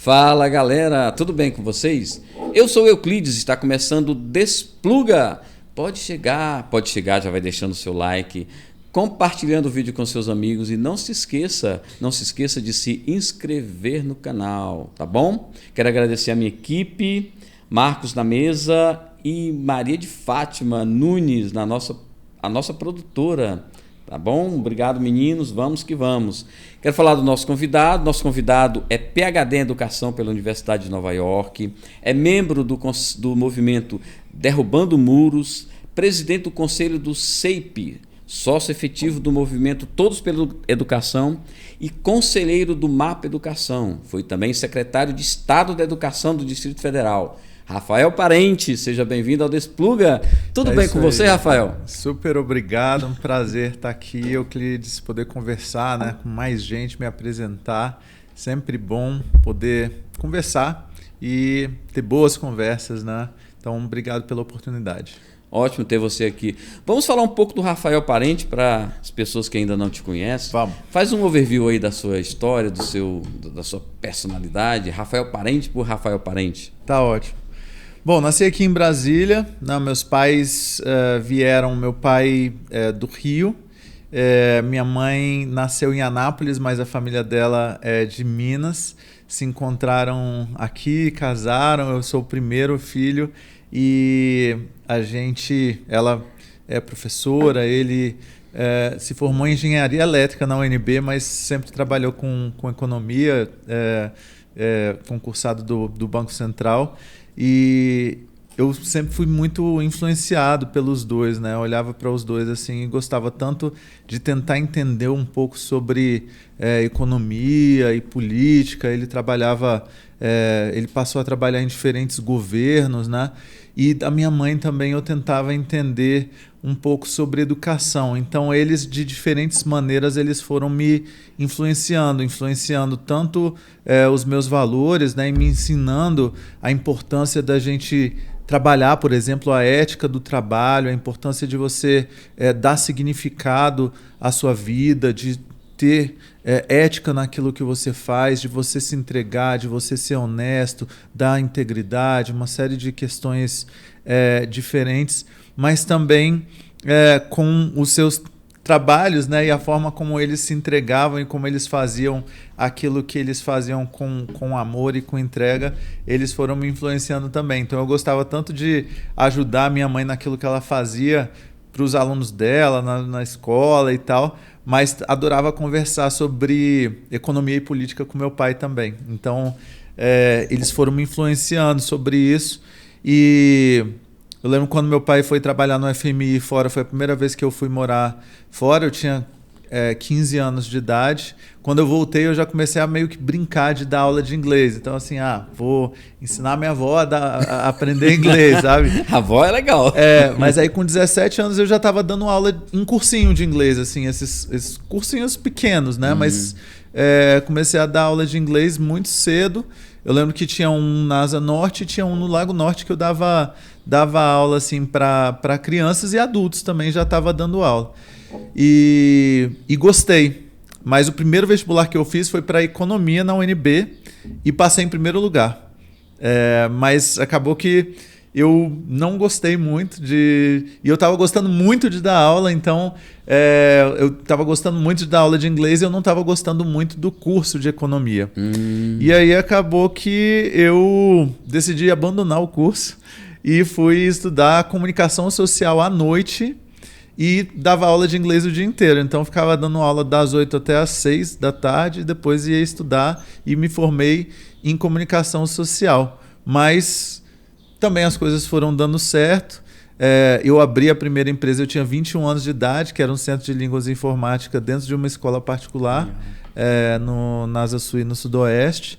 Fala galera, tudo bem com vocês? Eu sou Euclides, está começando o Despluga. Pode chegar, já vai deixando o seu like, compartilhando o vídeo com seus amigos e não se esqueça de se inscrever no canal, tá bom? Quero agradecer a minha equipe, Marcos na mesa e Maria de Fátima Nunes, a nossa produtora. Tá bom? Obrigado, meninos. Vamos que vamos. Quero falar do nosso convidado. Nosso convidado é PhD em Educação pela Universidade de Nova York, é membro do movimento Derrubando Muros, presidente do conselho do CEIP, sócio efetivo do movimento Todos pela Educação e conselheiro do MAPA Educação. Foi também secretário de Estado da Educação do Distrito Federal. Rafael Parente, seja bem-vindo ao Despluga. Tudo bem com você, Rafael? Super obrigado, um prazer estar aqui, Euclides, poder conversar, né, com mais gente, me apresentar. Sempre bom poder conversar e ter boas conversas, né? Então, obrigado pela oportunidade. Ótimo ter você aqui. Vamos falar um pouco do Rafael Parente para as pessoas que ainda não te conhecem. Vamos. Faz um overview aí da sua história, da sua personalidade. Rafael Parente por Rafael Parente. Tá ótimo. Bom, nasci aqui em Brasília, né? Meus pais vieram, meu pai é do Rio, minha mãe nasceu em Anápolis, mas a família dela é de Minas, se encontraram aqui, casaram, eu sou o primeiro filho e ela é professora, ele se formou em engenharia elétrica na UNB, mas sempre trabalhou com economia, concursado do Banco Central. E eu sempre fui muito influenciado pelos dois, né? Eu olhava para os dois assim e gostava tanto de tentar entender um pouco sobre economia e política. Ele passou a trabalhar em diferentes governos, né? E da minha mãe também eu tentava entender um pouco sobre educação. Então eles, de diferentes maneiras, eles foram me influenciando tanto os meus valores, né, e me ensinando a importância da gente trabalhar, por exemplo, a ética do trabalho, a importância de você dar significado à sua vida, de ter ética naquilo que você faz, de você se entregar, de você ser honesto, dar integridade, uma série de questões diferentes, mas também com os seus trabalhos, né, e a forma como eles se entregavam e como eles faziam aquilo que eles faziam com amor e com entrega, eles foram me influenciando também. Então eu gostava tanto de ajudar a minha mãe naquilo que ela fazia para os alunos dela, na escola e tal, mas adorava conversar sobre economia e política com meu pai também. Então eles foram me influenciando sobre isso. E eu lembro quando meu pai foi trabalhar no FMI fora, foi a primeira vez que eu fui morar fora, eu tinha 15 anos de idade. Quando eu voltei, eu já comecei a meio que brincar de dar aula de inglês. Então, assim, vou ensinar minha avó a aprender inglês, sabe? A avó é legal. Mas aí com 17 anos eu já estava dando aula em cursinho de inglês, assim, esses cursinhos pequenos, né? Mas comecei a dar aula de inglês muito cedo. Eu lembro que tinha um na Asa Norte e tinha um no Lago Norte que eu dava aula assim, para crianças e adultos também, já estava dando aula. E gostei. Mas o primeiro vestibular que eu fiz foi para economia na UNB e passei em primeiro lugar. Mas acabou que eu não gostei muito e eu estava gostando muito de dar aula, então eu estava gostando muito de dar aula de inglês e eu não estava gostando muito do curso de economia. E aí acabou que eu decidi abandonar o curso e fui estudar comunicação social à noite e dava aula de inglês o dia inteiro. Então, eu ficava dando aula das 8 até as 6 da tarde, depois ia estudar e me formei em comunicação social. Mas também as coisas foram dando certo. Eu abri a primeira empresa, eu tinha 21 anos de idade, que era um centro de línguas e informática dentro de uma escola particular, na Asa Sul e no Sudoeste.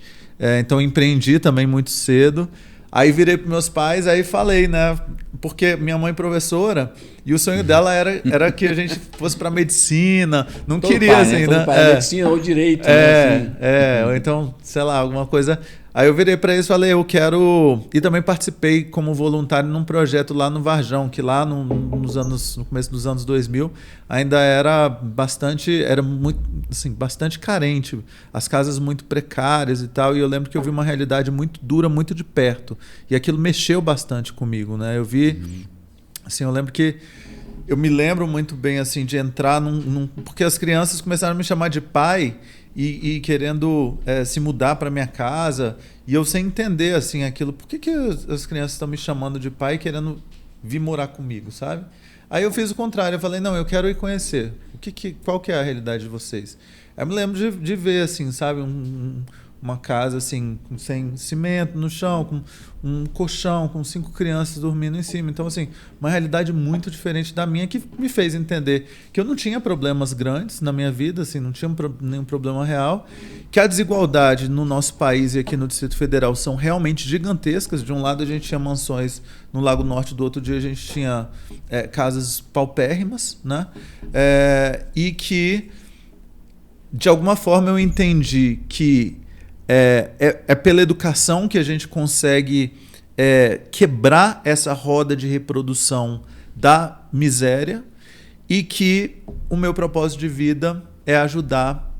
Então, empreendi também muito cedo. Aí virei para meus pais, aí falei, né? Porque minha mãe é professora E o sonho dela era que a gente fosse para medicina, não Todo queria pai, assim, Todo né? pai, medicina ou direito, né? Assim. Ou então, sei lá, alguma coisa. Aí eu virei para eles e falei, eu quero... E também participei como voluntário num projeto lá no Varjão, que lá no começo dos anos 2000 ainda era muito, assim, bastante carente, as casas muito precárias e tal, e eu lembro que eu vi uma realidade muito dura, muito de perto, e aquilo mexeu bastante comigo, né? Eu vi, assim, eu me lembro muito bem assim de entrar porque as crianças começaram a me chamar de pai e querendo se mudar para minha casa, e eu sem entender assim aquilo, por que as crianças estão me chamando de pai querendo vir morar comigo, sabe? Aí eu fiz o contrário, eu falei, não, eu quero ir conhecer, qual que é a realidade de vocês? Aí eu me lembro de ver assim, sabe, uma casa assim, sem cimento no chão, com um colchão, com 5 crianças dormindo em cima. Então, assim, uma realidade muito diferente da minha, que me fez entender que eu não tinha problemas grandes na minha vida, assim, não tinha nenhum problema real, que a desigualdade no nosso país e aqui no Distrito Federal são realmente gigantescas. De um lado a gente tinha mansões no Lago Norte, do outro dia a gente tinha casas paupérrimas, né? E que, de alguma forma, eu entendi que é pela educação que a gente consegue quebrar essa roda de reprodução da miséria, e que o meu propósito de vida é ajudar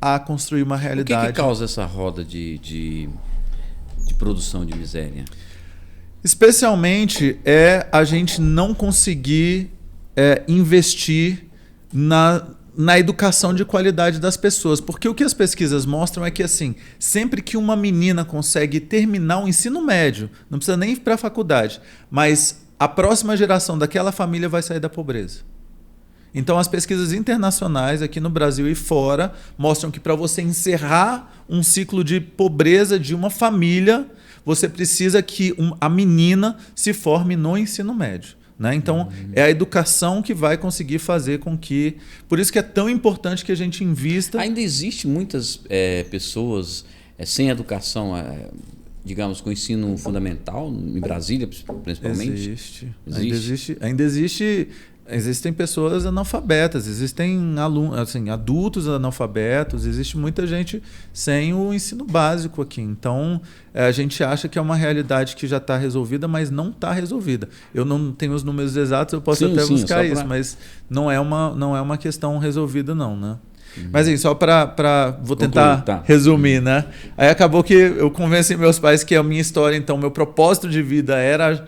a construir uma realidade. O que causa essa roda de produção de miséria? Especialmente a gente não conseguir investir na educação de qualidade das pessoas. Porque o que as pesquisas mostram é que, assim, sempre que uma menina consegue terminar o ensino médio, não precisa nem ir para a faculdade, mas a próxima geração daquela família vai sair da pobreza. Então, as pesquisas internacionais aqui no Brasil e fora mostram que, para você encerrar um ciclo de pobreza de uma família, você precisa que a menina se forme no ensino médio. Né? Então, é a educação que vai conseguir fazer com que... Por isso que é tão importante que a gente invista... Ainda existe muitas pessoas sem educação, digamos, com ensino fundamental, em Brasília, principalmente? Existem pessoas analfabetas, existem alunos, assim, adultos analfabetos, existe muita gente sem o ensino básico aqui. Então, a gente acha que é uma realidade que já está resolvida, mas não está resolvida. Eu não tenho os números exatos, eu posso até buscar isso, mas não é uma questão resolvida, não, né? Mas assim, só vou tentar resumir, né? Aí acabou que eu convenci meus pais que a minha história, então, meu propósito de vida era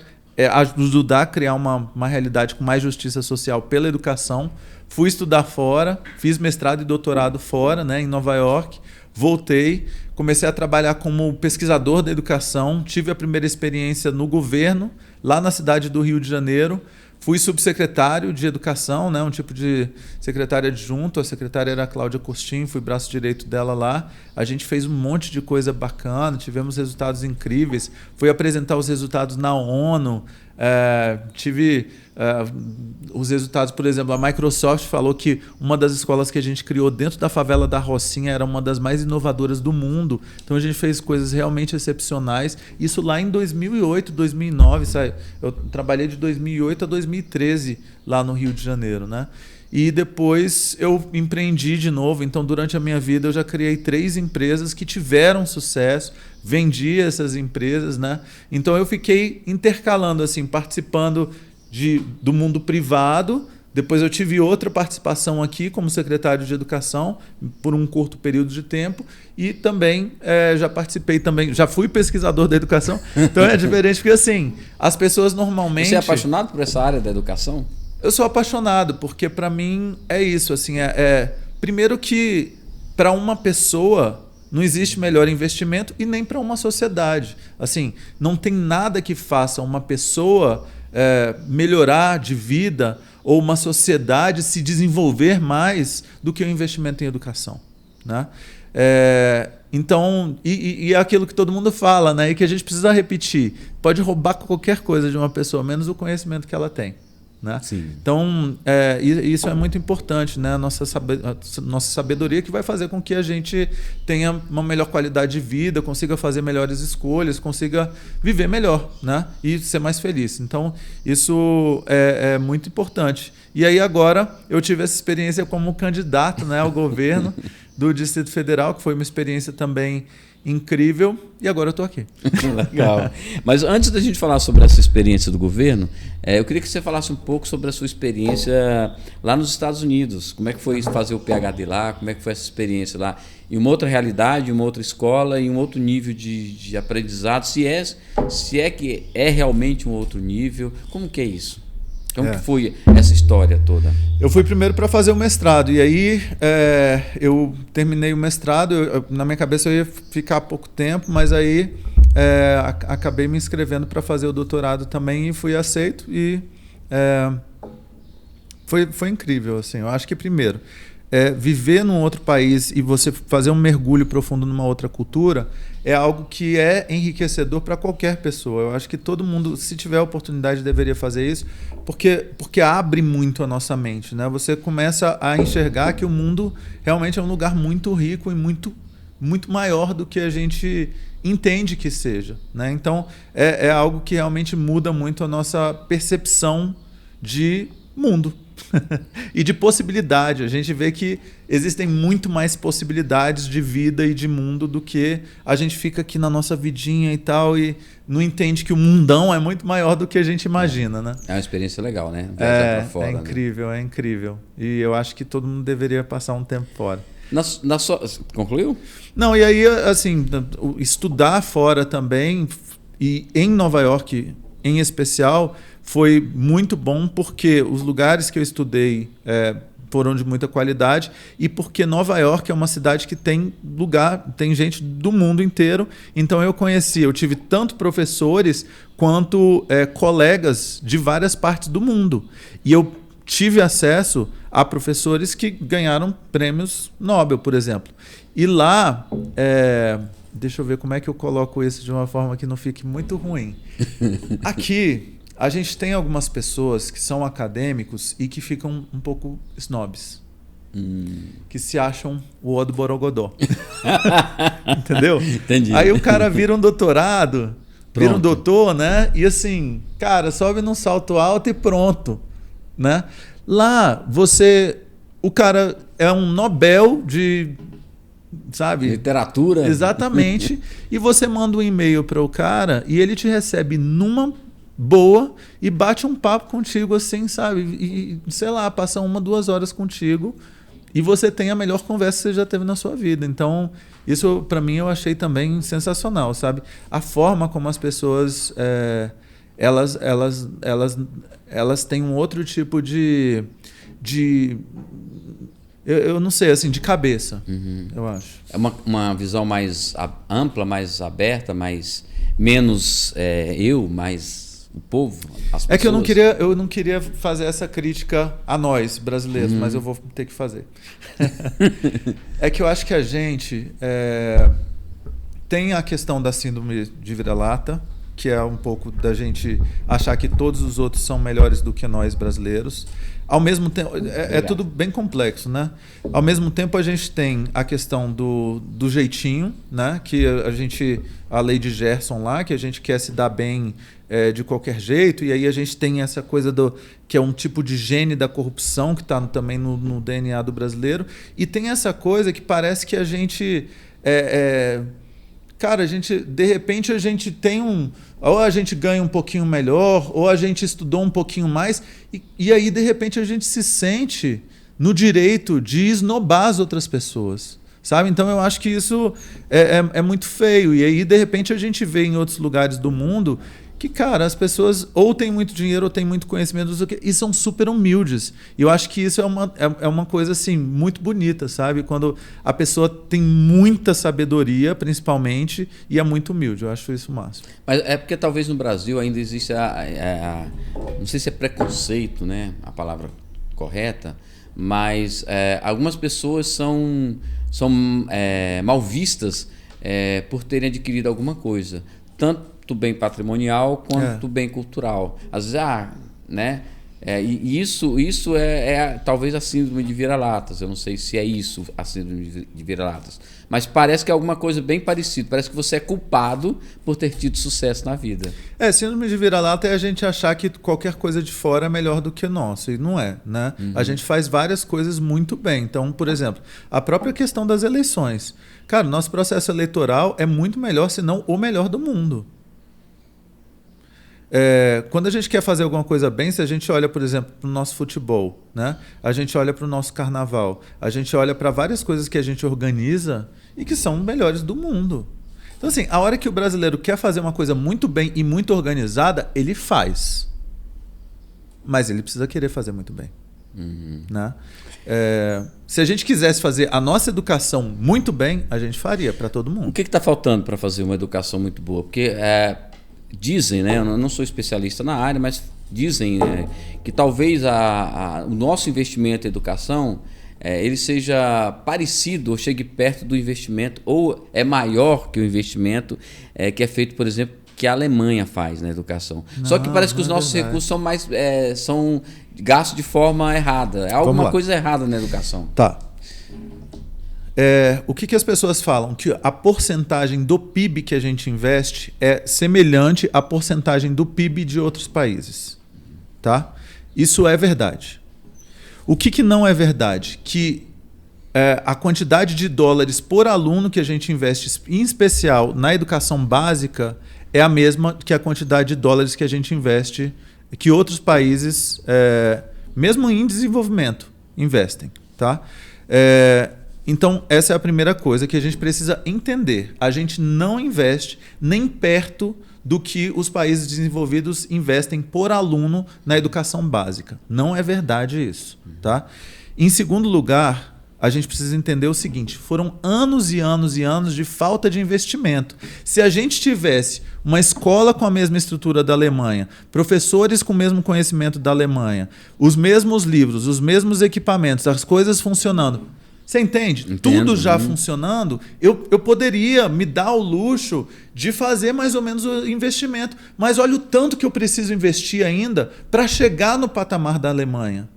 ajudar a criar uma realidade com mais justiça social pela educação. Fui estudar fora, fiz mestrado e doutorado fora, né, em Nova York. Voltei, comecei a trabalhar como pesquisador da educação. Tive a primeira experiência no governo, lá na cidade do Rio de Janeiro. Fui subsecretário de educação, né, um tipo de secretária adjunto. A secretária era a Cláudia Costin, fui braço direito dela lá. A gente fez um monte de coisa bacana, tivemos resultados incríveis. Fui apresentar os resultados na ONU. Tive os resultados, por exemplo, a Microsoft falou que uma das escolas que a gente criou dentro da favela da Rocinha era uma das mais inovadoras do mundo. Então a gente fez coisas realmente excepcionais. Isso lá em 2008, 2009, sabe? Eu trabalhei de 2008 a 2013 lá no Rio de Janeiro, né? E depois eu empreendi de novo. Então, durante a minha vida, eu já criei 3 empresas que tiveram sucesso, vendi essas empresas, né? Então, eu fiquei intercalando, assim, participando do mundo privado. Depois eu tive outra participação aqui como secretário de Educação por um curto período de tempo, e também já participei também, já fui pesquisador da educação. Então é diferente porque, assim, as pessoas normalmente... Você é apaixonado por essa área da educação? Eu sou apaixonado, porque para mim é isso, assim, primeiro que para uma pessoa não existe melhor investimento, e nem para uma sociedade. Assim, não tem nada que faça uma pessoa melhorar de vida ou uma sociedade se desenvolver mais do que o investimento em educação, né? Então, e é aquilo que todo mundo fala, né? E que a gente precisa repetir. Pode roubar qualquer coisa de uma pessoa, menos o conhecimento que ela tem, né? Sim. Então, isso é muito importante, né? A nossa sabedoria que vai fazer com que a gente tenha uma melhor qualidade de vida, consiga fazer melhores escolhas, consiga viver melhor, né? E ser mais feliz. Então, isso é muito importante. E aí agora eu tive essa experiência como candidato, né, ao governo do Distrito Federal, que foi uma experiência também incrível, e agora eu estou aqui. Legal. Mas antes da gente falar sobre essa experiência do governo, eu queria que você falasse um pouco sobre a sua experiência lá nos Estados Unidos. Como é que foi fazer o PhD lá? Como é que foi essa experiência lá? Em uma outra realidade, uma outra escola, em um outro nível de aprendizado, se é que é realmente um outro nível. Como que é isso? Como que foi essa história toda? Eu fui primeiro para fazer o mestrado, e aí eu terminei o mestrado, na minha cabeça eu ia ficar pouco tempo, mas aí acabei me inscrevendo para fazer o doutorado também e fui aceito, e foi incrível, assim. Eu acho que primeiro, viver num outro país e você fazer um mergulho profundo numa outra cultura é algo que é enriquecedor para qualquer pessoa. Eu acho que todo mundo, se tiver a oportunidade, deveria fazer isso, porque abre muito a nossa mente, né? Você começa a enxergar que o mundo realmente é um lugar muito rico e muito, muito maior do que a gente entende que seja, né? Então, é algo que realmente muda muito a nossa percepção de mundo. E de possibilidade. A gente vê que existem muito mais possibilidades de vida e de mundo do que a gente fica aqui na nossa vidinha e tal, e não entende que o mundão é muito maior do que a gente imagina, né? É uma experiência legal, né? Viajar pra fora, incrível, né? É incrível. E eu acho que todo mundo deveria passar um tempo fora. Concluiu? Não, e aí, assim, estudar fora também, e em Nova York em especial, foi muito bom porque os lugares que eu estudei foram de muita qualidade, e porque Nova York é uma cidade que tem gente do mundo inteiro. Então eu tive tanto professores quanto colegas de várias partes do mundo. E eu tive acesso a professores que ganharam prêmios Nobel, por exemplo. E lá, deixa eu ver como é que eu coloco isso de uma forma que não fique muito ruim. Aqui a gente tem algumas pessoas que são acadêmicos e que ficam um pouco snobs. Que se acham o O do Borogodó. Entendeu? Entendi. Aí o cara vira um doutorado, vira um doutor, né? E assim, cara, sobe num salto alto e pronto, né? Lá, o cara é um Nobel de... sabe? Literatura. Exatamente. E você manda um e-mail para o cara e ele te recebe numa boa e bate um papo contigo assim, sabe? E sei lá, passa 1-2 horas contigo e você tem a melhor conversa que você já teve na sua vida. Então, isso para mim eu achei também sensacional, sabe? A forma como as pessoas elas têm um outro tipo de eu não sei, assim, de cabeça, eu acho. É uma visão mais ampla, mais aberta, menos mais o povo, as pessoas. É que eu não queria fazer essa crítica a nós, brasileiros, mas eu vou ter que fazer. É que eu acho que a gente tem a questão da síndrome de vira-lata, que é um pouco da gente achar que todos os outros são melhores do que nós, brasileiros. Ao mesmo tempo, é tudo bem complexo, né? Ao mesmo tempo, a gente tem a questão do jeitinho, né? Que a lei de Gerson lá, que a gente quer se dar bem de qualquer jeito, e aí a gente tem essa coisa que é um tipo de gene da corrupção que está também no DNA do brasileiro, e tem essa coisa que parece que a gente cara, de repente a gente tem ou a gente ganha um pouquinho melhor, ou a gente estudou um pouquinho mais, e aí de repente a gente se sente no direito de esnobar as outras pessoas, sabe? Então eu acho que isso é muito feio, e aí de repente a gente vê em outros lugares do mundo que, cara, as pessoas ou têm muito dinheiro ou têm muito conhecimento e são super humildes. E eu acho que isso é uma coisa assim, muito bonita, sabe? Quando a pessoa tem muita sabedoria, principalmente, e é muito humilde. Eu acho isso massa. Mas é porque talvez no Brasil ainda existe não sei se é preconceito, né? A palavra correta, mas algumas pessoas são mal vistas por terem adquirido alguma coisa. Tanto bem patrimonial quanto bem cultural. Às vezes, né? E isso é talvez a síndrome de vira-latas. Eu não sei se é isso, a síndrome de vira-latas. Mas parece que é alguma coisa bem parecida. Parece que você é culpado por ter tido sucesso na vida. Síndrome de vira-lata é a gente achar que qualquer coisa de fora é melhor do que nosso. E não é, né? A gente faz várias coisas muito bem. Então, por exemplo, a própria questão das eleições. Cara, nosso processo eleitoral é muito melhor, se não o melhor do mundo. Quando a gente quer fazer alguma coisa bem, se a gente olha, por exemplo, para o nosso futebol, né? A gente olha para o nosso carnaval, a gente olha para várias coisas que a gente organiza e que são melhores do mundo. Então, assim, a hora que o brasileiro quer fazer uma coisa muito bem e muito organizada, ele faz. Mas ele precisa querer fazer muito bem. Né? Se a gente quisesse fazer a nossa educação muito bem, a gente faria para todo mundo. O que está faltando para fazer uma educação muito boa? Porque dizem, né, eu não sou especialista na área, mas dizem que talvez o nosso investimento em educação ele seja parecido ou chegue perto do investimento, ou é maior que o investimento que é feito, por exemplo, que a Alemanha faz na educação. Só que parece que os nossos recursos são mais são gastos de forma errada. É alguma coisa errada na educação. Tá. O que as pessoas falam? Que a porcentagem do PIB que a gente investe é semelhante à porcentagem do PIB de outros países. Tá? Isso é verdade. O que não é verdade? Que a quantidade de dólares por aluno que a gente investe, em especial na educação básica, é a mesma que a quantidade de dólares que a gente investe, que outros países, mesmo em desenvolvimento, investem. Tá? Então, essa é a primeira coisa que a gente precisa entender. A gente não investe nem perto do que os países desenvolvidos investem por aluno na educação básica. Não é verdade isso. Tá? Em segundo lugar, a gente precisa entender o seguinte: foram anos e anos e anos de falta de investimento. Se a gente tivesse uma escola com a mesma estrutura da Alemanha, professores com o mesmo conhecimento da Alemanha, os mesmos livros, os mesmos equipamentos, as coisas funcionando... Você entende? Entendo. Tudo já funcionando, eu poderia me dar o luxo de fazer mais ou menos o investimento. Mas olha o tanto que eu preciso investir ainda para chegar no patamar da Alemanha.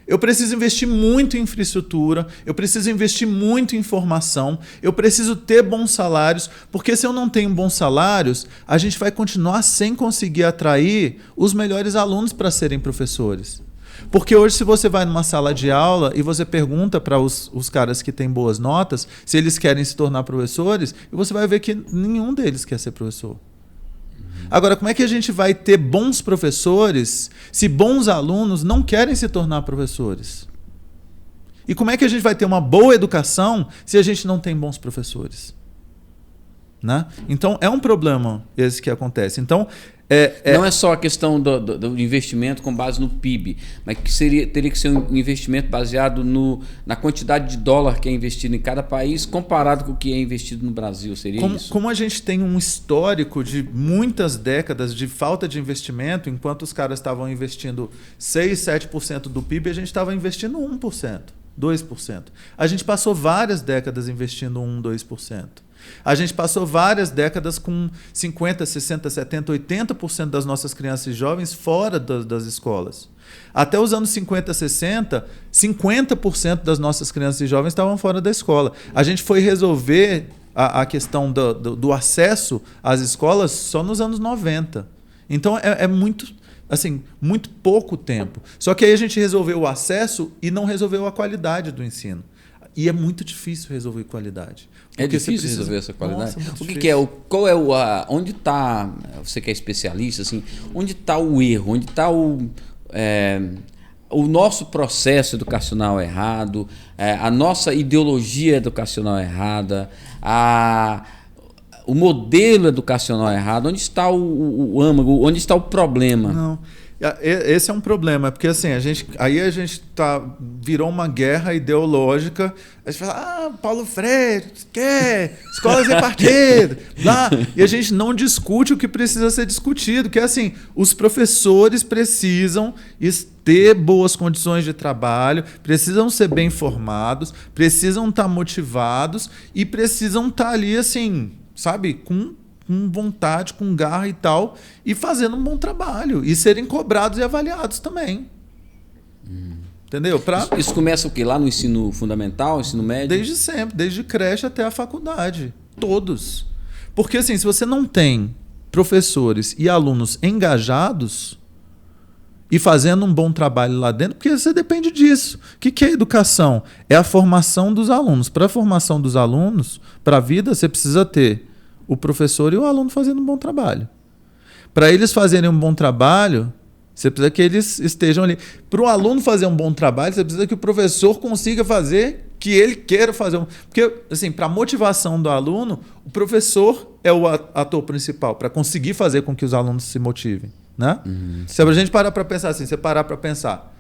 Eu preciso investir muito em infraestrutura, eu preciso investir muito em formação, eu preciso ter bons salários, porque se eu não tenho bons salários, a gente vai continuar sem conseguir atrair os melhores alunos para serem professores. Porque hoje, se você vai numa sala de aula e você pergunta para os caras que têm boas notas se eles querem se tornar professores, e você vai ver que nenhum deles quer ser professor. Agora, como é que a gente vai ter bons professores se bons alunos não querem se tornar professores? E como é que a gente vai ter uma boa educação se a gente não tem bons professores? Né? Então, é um problema esse que acontece. Então, não é só a questão do investimento com base no PIB, mas que teria que ser um investimento baseado na quantidade de dólar que é investido em cada país comparado com o que é investido no Brasil. Seria isso? Como a gente tem um histórico de muitas décadas de falta de investimento, enquanto os caras estavam investindo 6, 7% do PIB, a gente estava investindo 1%, 2%. A gente passou várias décadas investindo 1, 2%. A gente passou várias décadas com 50%, 60%, 70%, 80% das nossas crianças e jovens fora das escolas. Até os anos 50, 60, 50% das nossas crianças e jovens estavam fora da escola. A gente foi resolver a questão do acesso às escolas só nos anos 90. Então é muito pouco tempo. Só que aí a gente resolveu o acesso e não resolveu a qualidade do ensino. E é muito difícil resolver qualidade. É difícil resolver essa qualidade? Nossa, o que é? Onde está, você que é especialista, assim, onde está o erro? Onde está o nosso processo educacional errado, a nossa ideologia educacional errada, o modelo educacional errado? Onde está o âmago? Onde está o problema? Não. Esse é um problema, porque assim, a gente virou uma guerra ideológica. A gente fala, Paulo Freire, escolas sem partido, blá. E a gente não discute o que precisa ser discutido, que é assim, os professores precisam ter boas condições de trabalho, precisam ser bem formados, precisam estar motivados e precisam estar ali, assim, sabe, com com vontade, com garra e tal, e fazendo um bom trabalho, e serem cobrados e avaliados também. Entendeu? Isso começa o quê? Lá no ensino fundamental, ensino médio? Desde sempre, desde creche até a faculdade. Todos. Porque assim, se você não tem professores e alunos engajados e fazendo um bom trabalho lá dentro, porque você depende disso. O que é educação? É a formação dos alunos. Para a formação dos alunos, para a vida, você precisa ter o professor e o aluno fazendo um bom trabalho. Para eles fazerem um bom trabalho, você precisa que eles estejam ali. Para o aluno fazer um bom trabalho, você precisa que o professor consiga fazer, que ele queira fazer. Porque, assim, para a motivação do aluno, o professor é o ator principal, para conseguir fazer com que os alunos se motivem. Né? Se a gente parar para pensar assim, você parar para pensar,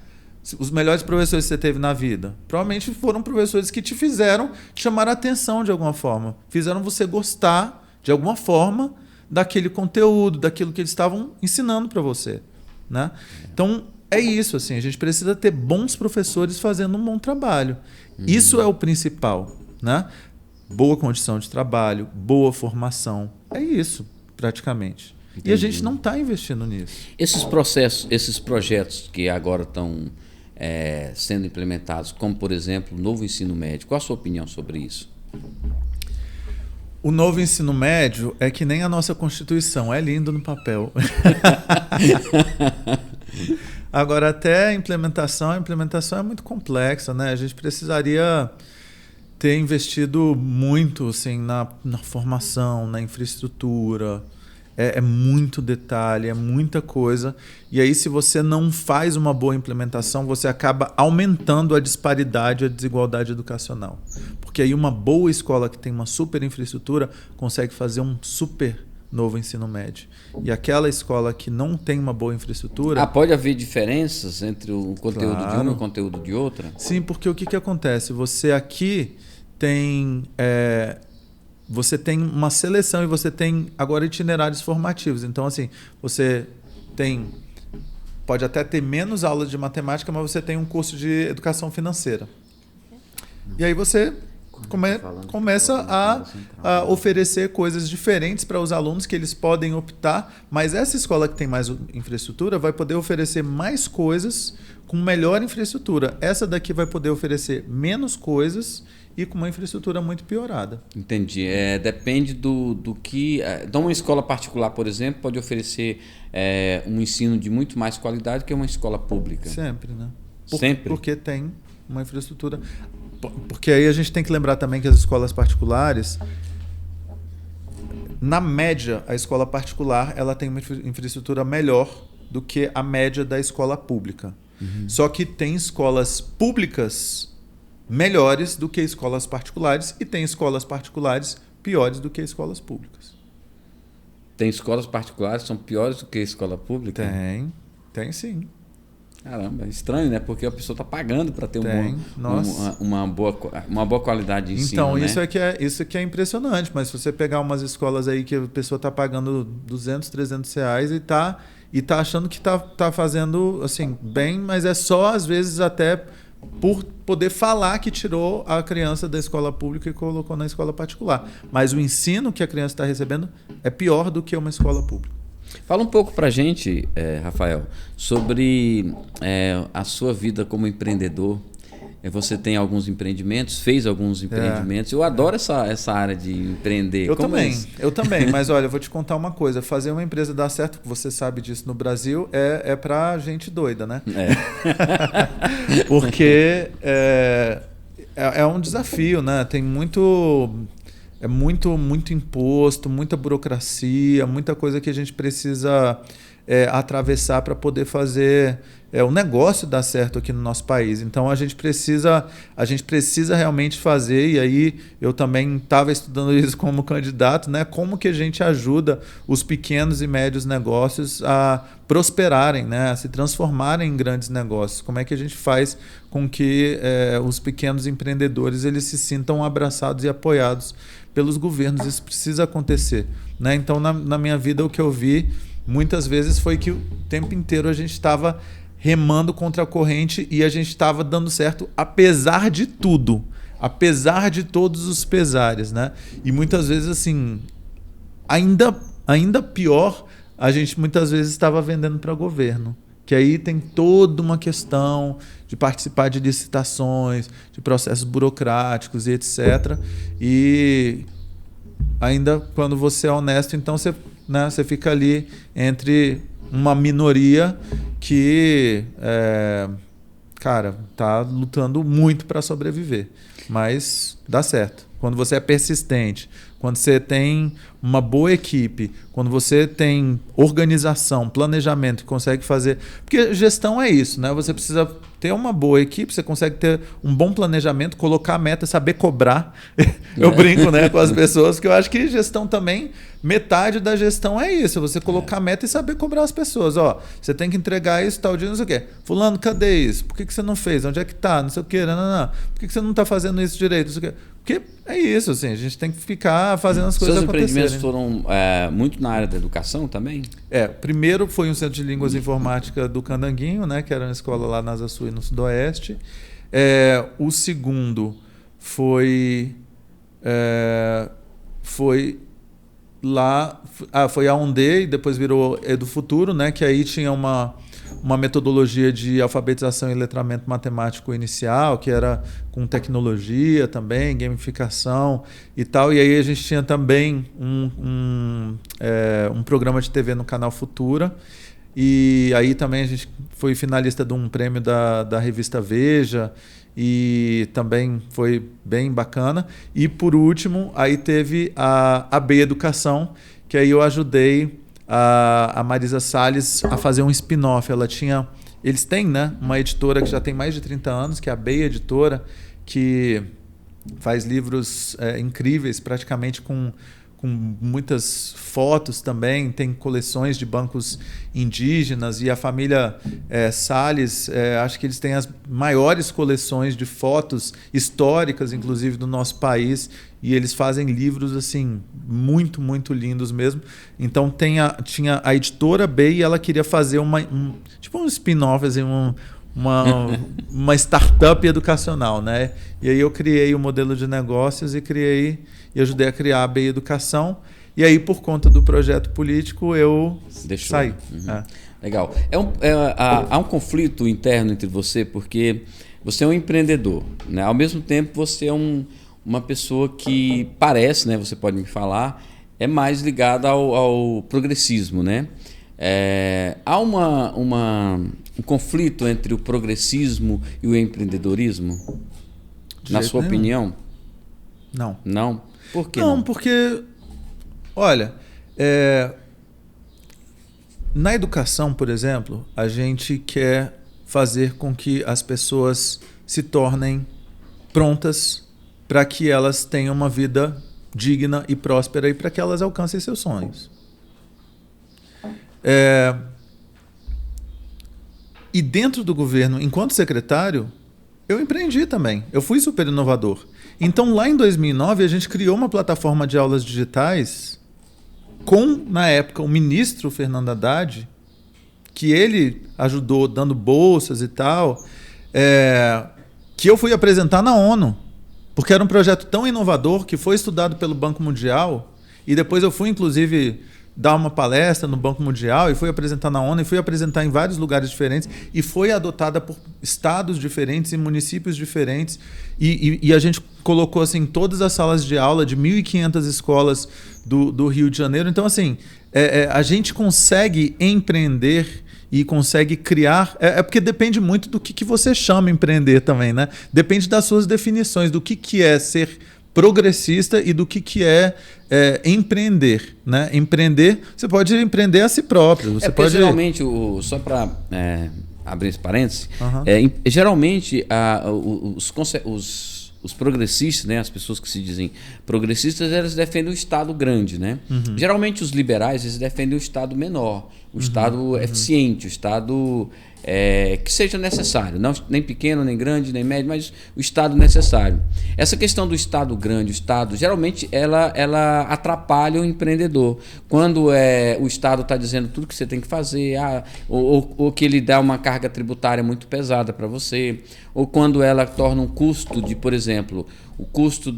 os melhores professores que você teve na vida, provavelmente foram professores que te fizeram chamar a atenção de alguma forma, fizeram você gostar de alguma forma daquele conteúdo, daquilo que eles estavam ensinando para você. Né? Então, é isso. Assim, a gente precisa ter bons professores fazendo um bom trabalho. Isso é o principal. Né? Boa condição de trabalho, boa formação. É isso, praticamente. Entendi. E a gente não está investindo nisso. Esses processos, esses projetos que agora estão sendo implementados, como, por exemplo, o novo ensino médio, qual a sua opinião sobre isso? O novo ensino médio é que nem a nossa Constituição, é lindo no papel. Agora, até a implementação é muito complexa, né? A gente precisaria ter investido muito assim, na formação, na infraestrutura. É muito detalhe, é muita coisa. E aí, se você não faz uma boa implementação, você acaba aumentando a disparidade, a desigualdade educacional. Porque aí uma boa escola que tem uma super infraestrutura consegue fazer um super novo ensino médio. E aquela escola que não tem uma boa infraestrutura... pode haver diferenças entre o conteúdo de uma e o conteúdo de outra? Sim, porque o que acontece? Você aqui tem... Você tem uma seleção e você tem agora itinerários formativos. Então, assim, você pode até ter menos aulas de matemática, mas você tem um curso de educação financeira. E aí você começa a oferecer coisas diferentes para os alunos que eles podem optar, mas essa escola que tem mais infraestrutura vai poder oferecer mais coisas com melhor infraestrutura. Essa daqui vai poder oferecer menos coisas e com uma infraestrutura muito piorada. Entendi. Depende do que... Então, uma escola particular, por exemplo, pode oferecer um ensino de muito mais qualidade que uma escola pública. Sempre, né? Sempre? Porque tem uma infraestrutura... Porque aí a gente tem que lembrar também que as escolas particulares, na média, a escola particular ela tem uma infraestrutura melhor do que a média da escola pública. Só que tem escolas públicas melhores do que escolas particulares e tem escolas particulares piores do que escolas públicas. Tem escolas particulares que são piores do que a escola pública? Tem sim. Caramba, é estranho, né? Porque a pessoa está pagando para ter uma boa qualidade de ensino. Então, né? isso que é impressionante. Mas se você pegar umas escolas aí que a pessoa está pagando R$200, R$300 e tá achando que tá fazendo assim, bem, mas é só, às vezes, até por poder falar que tirou a criança da escola pública e colocou na escola particular. Mas o ensino que a criança está recebendo é pior do que uma escola pública. Fala um pouco para a gente, Rafael, sobre a sua vida como empreendedor. Você tem alguns empreendimentos, fez alguns empreendimentos. Eu adoro essa área de empreender. Eu também. Mas olha, eu vou te contar uma coisa. Fazer uma empresa dar certo, você sabe disso no Brasil, é para gente doida, né? Porque é um desafio, né? Tem muito imposto, muita burocracia, muita coisa que a gente precisa atravessar para poder fazer o negócio dar certo aqui no nosso país. Então a gente precisa realmente fazer, e aí eu também estava estudando isso como candidato, né? Como que a gente ajuda os pequenos e médios negócios a prosperarem, né? A se transformarem em grandes negócios. Como é que a gente faz com que os pequenos empreendedores eles se sintam abraçados e apoiados pelos governos? Isso precisa acontecer, né? Então na minha vida o que eu vi muitas vezes foi que o tempo inteiro a gente estava remando contra a corrente e a gente estava dando certo apesar de tudo, apesar de todos os pesares, né? E muitas vezes assim, ainda pior, a gente muitas vezes estava vendendo para governo. Que aí tem toda uma questão de participar de licitações, de processos burocráticos e etc. E ainda quando você é honesto, então você, né, você fica ali entre uma minoria que, cara, tá lutando muito para sobreviver. Mas dá certo. Quando você é persistente, quando você tem uma boa equipe, quando você tem organização, planejamento, consegue fazer... Porque gestão é isso, né? Você precisa ter uma boa equipe, você consegue ter um bom planejamento, colocar a meta, saber cobrar. Eu brinco, né, com as pessoas, que eu acho que gestão também, metade da gestão é isso, você colocar a meta e saber cobrar as pessoas. Ó, você tem que entregar isso, tal dia, não sei o quê. Fulano, cadê isso? Por que você não fez? Onde é que tá? Não sei o quê. Não. Por que você não está fazendo isso direito? Não sei o quê. Porque é isso, assim, a gente tem que ficar fazendo as coisas acontecerem. Seus empreendimentos foram muito na área da educação também? Primeiro foi um centro de línguas e informática do Candanguinho, né, que era uma escola lá na Asa Sul e no Sudoeste. O segundo foi lá, foi a OND e depois virou EduFuturo, né, que aí tinha uma metodologia de alfabetização e letramento matemático inicial, que era com tecnologia também, gamificação e tal. E aí a gente tinha também um programa de TV no canal Futura. E aí também a gente foi finalista de um prêmio da revista Veja e também foi bem bacana. E por último, aí teve a AB Educação, que aí eu ajudei a Marisa Salles a fazer um spin-off. Eles têm, né, uma editora que já tem mais de 30 anos, que é a BEI Editora, que faz livros incríveis, praticamente com muitas fotos também, tem coleções de bancos indígenas, e a família Salles, acho que eles têm as maiores coleções de fotos históricas, inclusive, do nosso país, e eles fazem livros assim muito, muito lindos mesmo. Então tinha a editora B e ela queria fazer tipo um spin-off, assim, uma startup educacional, né? E aí eu criei o modelo de negócios e ajudei a criar a B Educação. E aí, por conta do projeto político, eu saí. Uhum. Legal. Há um conflito interno entre você, porque você é um empreendedor, né? Ao mesmo tempo, você é uma pessoa que parece, né? Você pode me falar, é mais ligada ao progressismo, né? Há um conflito entre o progressismo e o empreendedorismo? Na sua opinião? Não. Não? Por que não? Porque, olha, na educação, por exemplo, a gente quer fazer com que as pessoas se tornem prontas para que elas tenham uma vida digna e próspera e para que elas alcancem seus sonhos. E dentro do governo, enquanto secretário, eu empreendi também. Eu fui super inovador. Então, lá em 2009, a gente criou uma plataforma de aulas digitais com, na época, o ministro Fernando Haddad, que ele ajudou dando bolsas e tal, que eu fui apresentar na ONU, porque era um projeto tão inovador que foi estudado pelo Banco Mundial, e depois eu fui, inclusive, dar uma palestra no Banco Mundial e fui apresentar na ONU e fui apresentar em vários lugares diferentes e foi adotada por estados diferentes e municípios diferentes e a gente colocou assim todas as salas de aula de 1.500 escolas do Rio de Janeiro. Então, assim, a gente consegue empreender e consegue criar... porque depende muito do que você chama empreender também, né? Depende das suas definições, do que é ser progressista e do que é empreender, né? Empreender, você pode empreender a si próprio. Você pode... Geralmente, só para abrir esse parênteses, geralmente os progressistas, né, as pessoas que se dizem progressistas, elas defendem o Estado grande, né? Uhum. Geralmente os liberais eles defendem o Estado menor, o Estado eficiente, o Estado que seja necessário, não, nem pequeno, nem grande, nem médio, mas o Estado necessário. Essa questão do Estado grande, o Estado, geralmente ela atrapalha o empreendedor. Quando o Estado está dizendo tudo que você tem que fazer, ou que ele dá uma carga tributária muito pesada para você, ou quando ela torna um custo de, por exemplo, o custo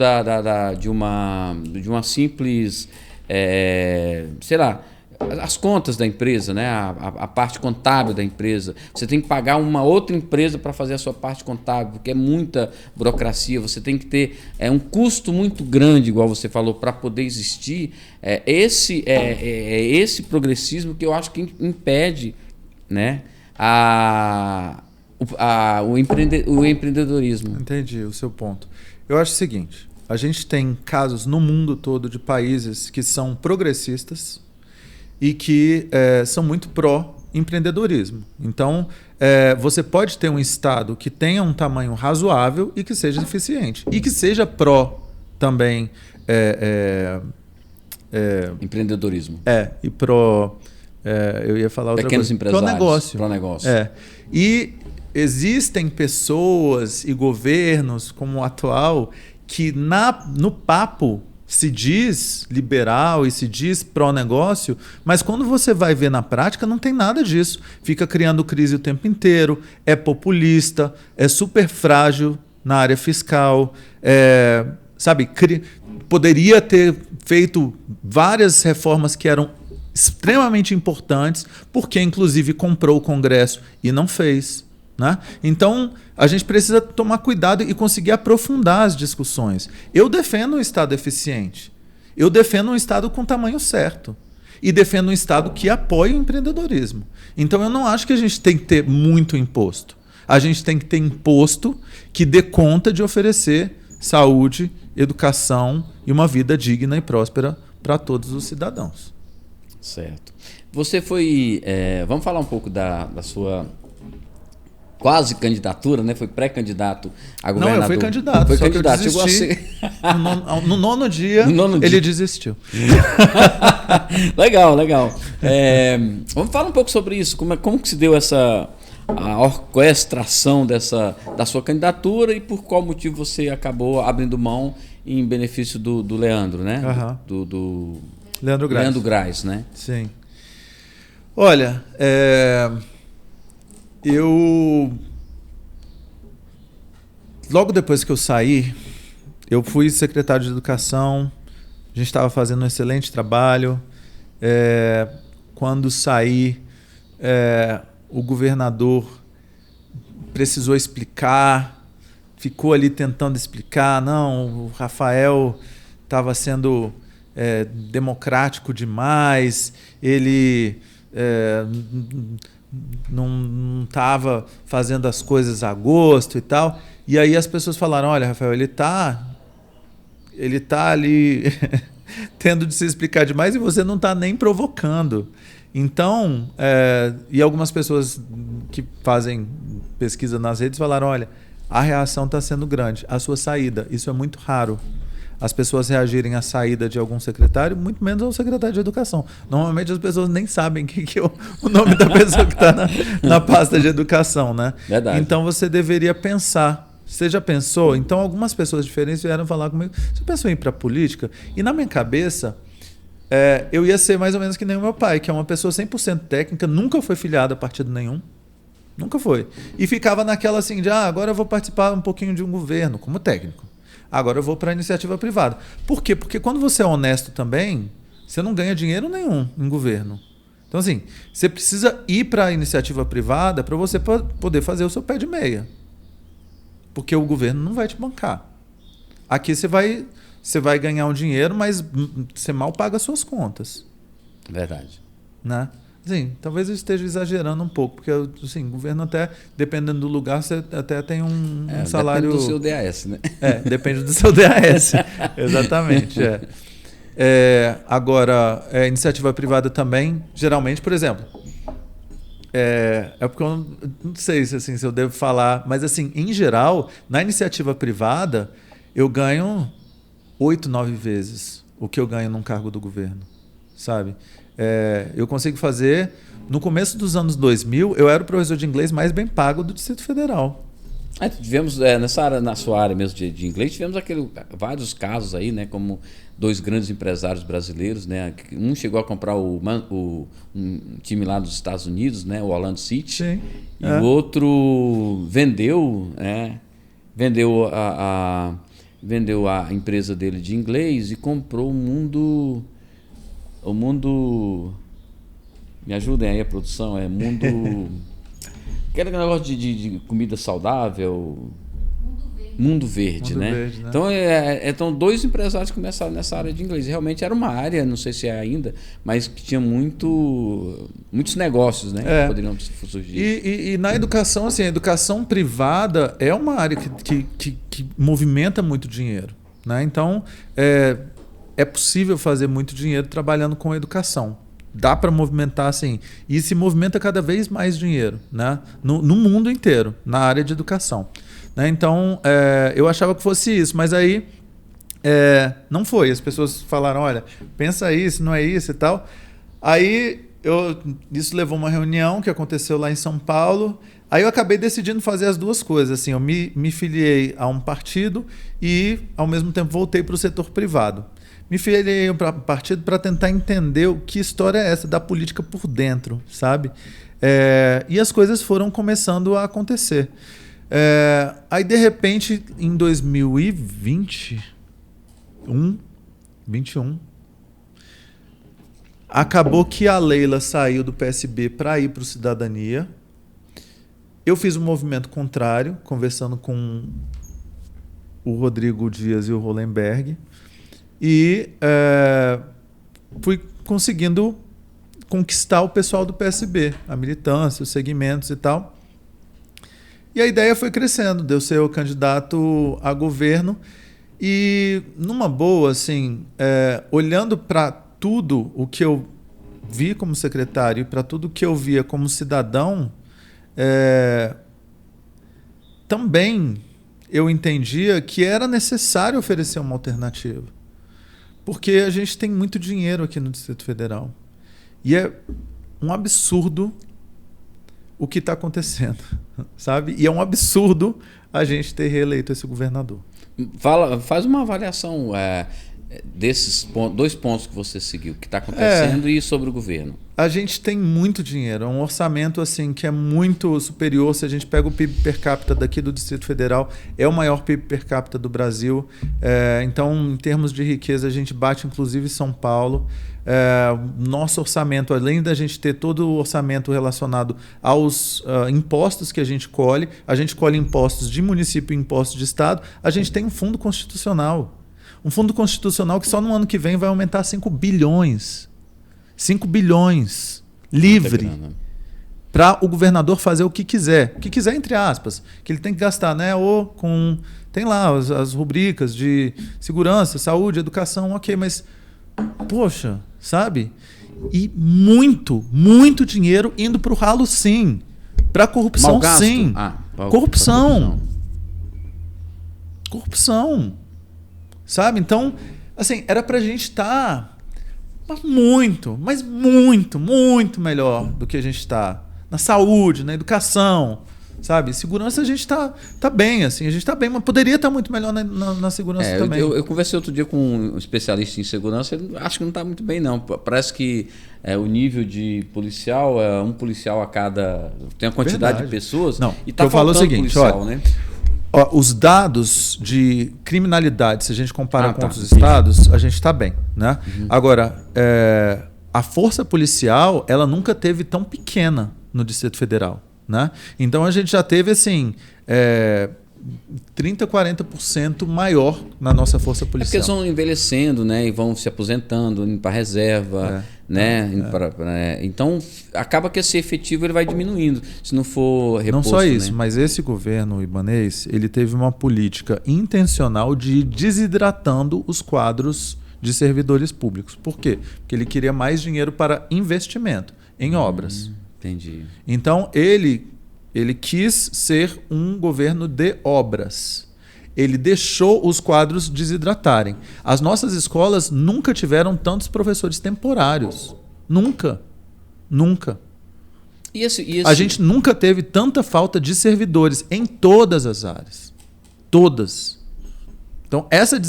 de uma simples sei lá, as contas da empresa, né? A parte contábil da empresa. Você tem que pagar uma outra empresa para fazer a sua parte contábil, porque é muita burocracia. Você tem que ter um custo muito grande, igual você falou, para poder existir. Esse progressismo que eu acho que impede, né, o empreendedorismo. Entendi o seu ponto. Eu acho o seguinte, a gente tem casos no mundo todo de países que são progressistas e que são muito pró-empreendedorismo. Então, você pode ter um Estado que tenha um tamanho razoável e que seja eficiente. E que seja pró também... empreendedorismo. E pró... eu ia falar outra pequenos coisa. Empresários. Pró-negócio. E existem pessoas e governos como o atual que no papo se diz liberal e se diz pró-negócio, mas quando você vai ver na prática não tem nada disso. Fica criando crise o tempo inteiro, é populista, é super frágil na área fiscal, poderia ter feito várias reformas que eram extremamente importantes, porque inclusive comprou o Congresso e não fez. Né? Então, a gente precisa tomar cuidado e conseguir aprofundar as discussões. Eu defendo um Estado eficiente. Eu defendo um Estado com tamanho certo. E defendo um Estado que apoie o empreendedorismo. Então, eu não acho que a gente tem que ter muito imposto. A gente tem que ter imposto que dê conta de oferecer saúde, educação e uma vida digna e próspera para todos os cidadãos. Certo. Você foi... vamos falar um pouco da sua... quase candidatura, né? Foi pré-candidato a governador. Não, eu fui candidato. Foi só candidato. Que eu desisti. No nono dia, ele desistiu. Legal. Vamos falar um pouco sobre isso. Como que se deu a orquestração da sua candidatura e por qual motivo você acabou abrindo mão em benefício do Leandro, né? Uhum. Do Leandro Graz, né? Sim. Olha, logo depois que eu saí, eu fui secretário de Educação, a gente estava fazendo um excelente trabalho. Quando saí, o governador precisou explicar, ficou ali tentando explicar. Não, o Rafael estava sendo democrático demais, ele... não estava fazendo as coisas a gosto e tal. E aí as pessoas falaram, olha, Rafael, ele tá ali tendo de se explicar demais e você não está nem provocando. Então, e algumas pessoas que fazem pesquisa nas redes falaram, olha, a reação está sendo grande, a sua saída, isso é muito raro. As pessoas reagirem à saída de algum secretário, muito menos ao secretário de Educação. Normalmente as pessoas nem sabem que é o nome da pessoa que está na pasta de Educação, né? Verdade. Então você deveria pensar. Você já pensou? Então algumas pessoas diferentes vieram falar comigo. Você pensou em ir para a política? E na minha cabeça, eu ia ser mais ou menos que nem o meu pai, que é uma pessoa 100% técnica, nunca foi filiado a partido nenhum. Nunca foi. E ficava naquela assim de, agora eu vou participar um pouquinho de um governo, como técnico. Agora eu vou para a iniciativa privada. Por quê? Porque quando você é honesto também, você não ganha dinheiro nenhum em governo. Então, assim, você precisa ir para a iniciativa privada para você poder fazer o seu pé de meia. Porque o governo não vai te bancar. Aqui você vai ganhar um dinheiro, mas você mal paga as suas contas. Verdade. Né? Sim, talvez eu esteja exagerando um pouco, porque assim, o governo até, dependendo do lugar, você até tem um salário... Depende do seu DAS, né? Depende do seu DAS, exatamente. Agora, iniciativa privada também, geralmente, por exemplo, porque eu não sei se eu devo falar, mas assim, em geral, na iniciativa privada, eu ganho 8, 9 vezes o que eu ganho num cargo do governo, sabe? Eu consigo fazer... No começo dos anos 2000, eu era o professor de inglês mais bem pago do Distrito Federal. Tivemos, na sua área mesmo de inglês, tivemos vários casos aí, né, como 2 grandes empresários brasileiros, né? Um chegou a comprar um time lá dos Estados Unidos, né, o Orlando City. Sim. E o outro vendeu a empresa dele de inglês e comprou o mundo O mundo... Me ajudem aí a produção, é mundo... Aquele negócio de comida saudável... Mundo Verde, Mundo né? Verde, né? Então, dois empresários começaram nessa área de inglês. Realmente era uma área, não sei se é ainda, mas que tinha muitos negócios, né? Que poderiam surgir. E na educação, assim, a educação privada é uma área que movimenta muito dinheiro, né? Então, é possível fazer muito dinheiro trabalhando com educação. Dá para movimentar, assim, e se movimenta cada vez mais dinheiro, né? No mundo inteiro, na área de educação. Então, eu achava que fosse isso, mas aí não foi. As pessoas falaram, olha, pensa isso, não é isso e tal. Aí, isso levou uma reunião que aconteceu lá em São Paulo. Aí eu acabei decidindo fazer as duas coisas. Assim, eu me filiei a um partido e, ao mesmo tempo, voltei para o setor privado. Me filiei para um partido para tentar entender que história é essa da política por dentro, sabe? E as coisas foram começando a acontecer. Aí, de repente, em 2021, acabou que a Leila saiu do PSB para ir para o Cidadania. Eu fiz um movimento contrário, conversando com o Rodrigo Dias e o Hollenberg, e fui conseguindo conquistar o pessoal do PSB, a militância, os segmentos e tal. E a ideia foi crescendo, de eu ser o candidato a governo. E, numa boa, assim, olhando para tudo o que eu vi como secretário e para tudo o que eu via como cidadão, também eu entendia que era necessário oferecer uma alternativa. Porque a gente tem muito dinheiro aqui no Distrito Federal. E é um absurdo o que está acontecendo, sabe? E é um absurdo a gente ter reeleito esse governador. Faz uma avaliação desses dois pontos que você seguiu, o que está acontecendo e sobre o governo. A gente tem muito dinheiro, é um orçamento assim que é muito superior. Se a gente pega o PIB per capita daqui do Distrito Federal, é o maior PIB per capita do Brasil. Então, em termos de riqueza, a gente bate inclusive São Paulo. Nosso orçamento, além da gente ter todo o orçamento relacionado aos impostos que a gente colhe impostos de município e impostos de estado, a gente tem um fundo constitucional. Um fundo constitucional que só no ano que vem vai aumentar 5 bilhões. 5 bilhões livre para o governador fazer o que quiser. O que quiser, entre aspas. Que ele tem que gastar, né? Tem lá as rubricas de segurança, saúde, educação, ok, mas poxa, sabe? E muito, muito dinheiro indo para o ralo, sim. Para corrupção, sim. Corrupção. Sabe? Então, assim, era para a gente estar muito, mas muito, muito melhor do que a gente está. Na saúde, na educação, sabe? Segurança a gente tá bem, assim, a gente tá bem, mas poderia estar muito melhor na segurança também. Eu conversei outro dia com um especialista em segurança, ele acho que não está muito bem, não. Parece que o nível de policial é um policial a cada... Tem a quantidade de pessoas. Não, e está faltando o seguinte, policial, olha, né? Os dados de criminalidade, se a gente compara com outros estados, a gente está bem, né? Agora, a força policial, ela nunca teve tão pequena no Distrito Federal, né? Então a gente já teve assim 30%, 40% maior na nossa força policial. Porque eles vão envelhecendo, né? E vão se aposentando, indo para reserva, né? Então acaba que esse efetivo ele vai diminuindo, se não for reposto. Não só isso, né? mas esse governo ibanês, ele teve uma política intencional de ir desidratando os quadros de servidores públicos. Por quê? Porque ele queria mais dinheiro para investimento em obras. Entendi. Então ele quis ser um governo de obras. Ele deixou os quadros desidratarem. As nossas escolas nunca tiveram tantos professores temporários. Nunca. A gente nunca teve tanta falta de servidores em todas as áreas. Todas. Então, essa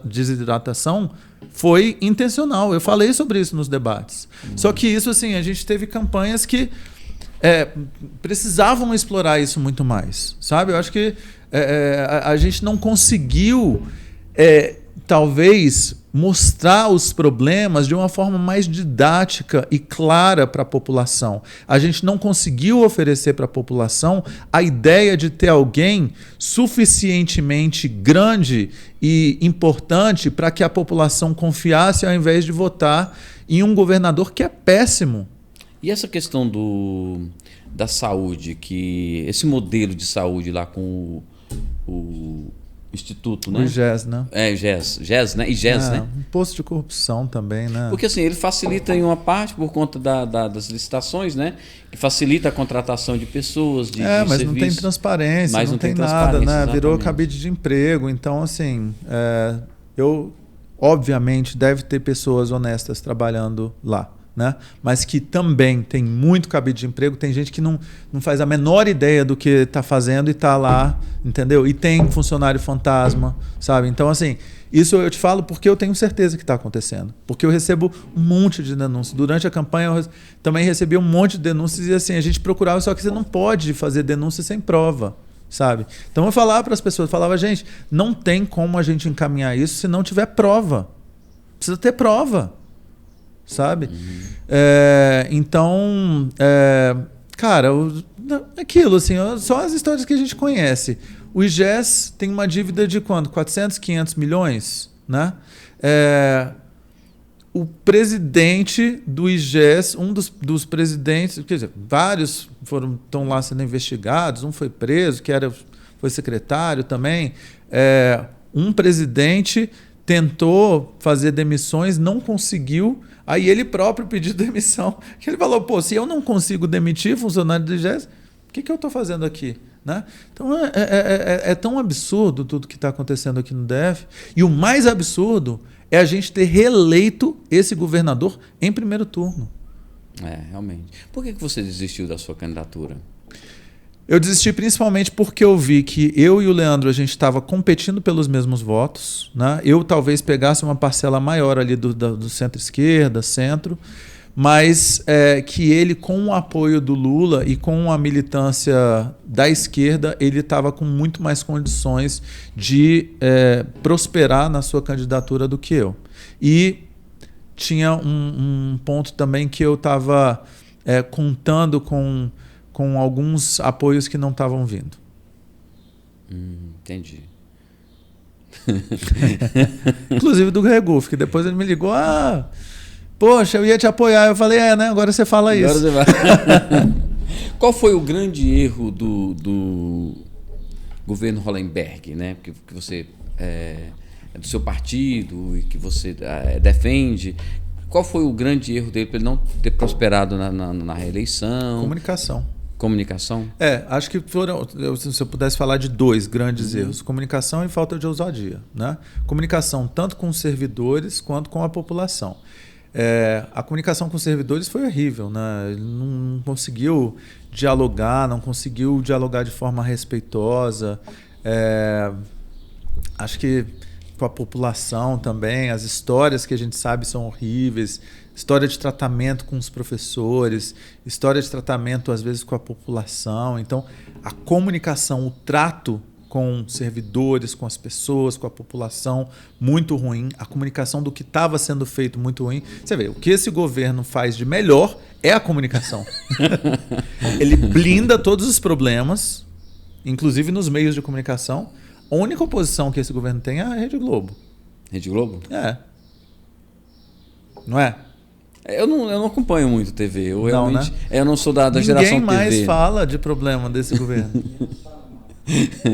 desidratação foi intencional. Eu falei sobre isso nos debates. Só que isso, assim, a gente teve campanhas que precisavam explorar isso muito mais, sabe? Eu acho que a gente não conseguiu, talvez, mostrar os problemas de uma forma mais didática e clara para a população. A gente não conseguiu oferecer para a população a ideia de ter alguém suficientemente grande e importante para que a população confiasse ao invés de votar em um governador que é péssimo. E essa questão da saúde, que esse modelo de saúde lá com o Instituto, né? O IGES, né? IGES, né? IGES, né? Um posto de corrupção também, né? Porque assim, ele facilita em uma parte por conta das licitações, né? Que facilita a contratação de pessoas, de mas serviços, não tem transparência, mas não tem nada, né? Virou cabide de emprego. Então, assim, obviamente deve ter pessoas honestas trabalhando lá. Né? Mas que também tem muito cabide de emprego, tem gente que não faz a menor ideia do que está fazendo e está lá, entendeu? E tem funcionário fantasma, sabe? Então, assim, isso eu te falo porque eu tenho certeza que está acontecendo. Porque eu recebo um monte de denúncias. Durante a campanha eu também recebi um monte de denúncias e assim, a gente procurava, só que você não pode fazer denúncia sem prova, sabe? Então eu falava para as pessoas, gente, não tem como a gente encaminhar isso se não tiver prova. Precisa ter prova. Sabe? Então, cara, aquilo assim, só as histórias que a gente conhece. O IGES tem uma dívida de quanto? 400, 500 milhões, né? O presidente do IGES, um dos presidentes, quer dizer, vários estão lá sendo investigados, um foi preso, foi secretário também. Um presidente tentou fazer demissões, não conseguiu. Aí ele próprio pediu demissão. Ele falou, se eu não consigo demitir funcionário do IGES, o que eu estou fazendo aqui? Né? Então é tão absurdo tudo que está acontecendo aqui no DF. E o mais absurdo é a gente ter reeleito esse governador em primeiro turno. Realmente. Por que você desistiu da sua candidatura? Eu desisti principalmente porque eu vi que eu e o Leandro, a gente estava competindo pelos mesmos votos. Né? Eu talvez pegasse uma parcela maior ali do centro-esquerda, centro, mas que ele, com o apoio do Lula e com a militância da esquerda, ele estava com muito mais condições de prosperar na sua candidatura do que eu. E tinha um ponto também que eu estava contando com alguns apoios que não estavam vindo. Entendi. Inclusive do Regufe, que depois ele me ligou, poxa, eu ia te apoiar. Eu falei, né? Agora você fala agora isso. Você vai. Qual foi o grande erro do governo Hollenberg, né? Porque você é do seu partido e que você defende. Qual foi o grande erro dele para ele não ter prosperado na reeleição? Comunicação? Acho que se eu pudesse falar de dois grandes erros, comunicação e falta de ousadia. Né? Comunicação tanto com os servidores quanto com a população. A comunicação com os servidores foi horrível. Né? Ele não conseguiu dialogar, de forma respeitosa. Acho que com a população também, as histórias que a gente sabe são horríveis, história de tratamento com os professores, história de tratamento às vezes com a população. Então, a comunicação, o trato com servidores, com as pessoas, com a população, muito ruim. A comunicação do que estava sendo feito, muito ruim. Você vê, o que esse governo faz de melhor é a comunicação. Ele blinda todos os problemas, inclusive nos meios de comunicação. A única oposição que esse governo tem é a Rede Globo. Rede Globo? Não é? Eu não acompanho muito TV. Eu não, realmente, né? Eu não sou da geração TV. Ninguém mais fala de problema desse governo.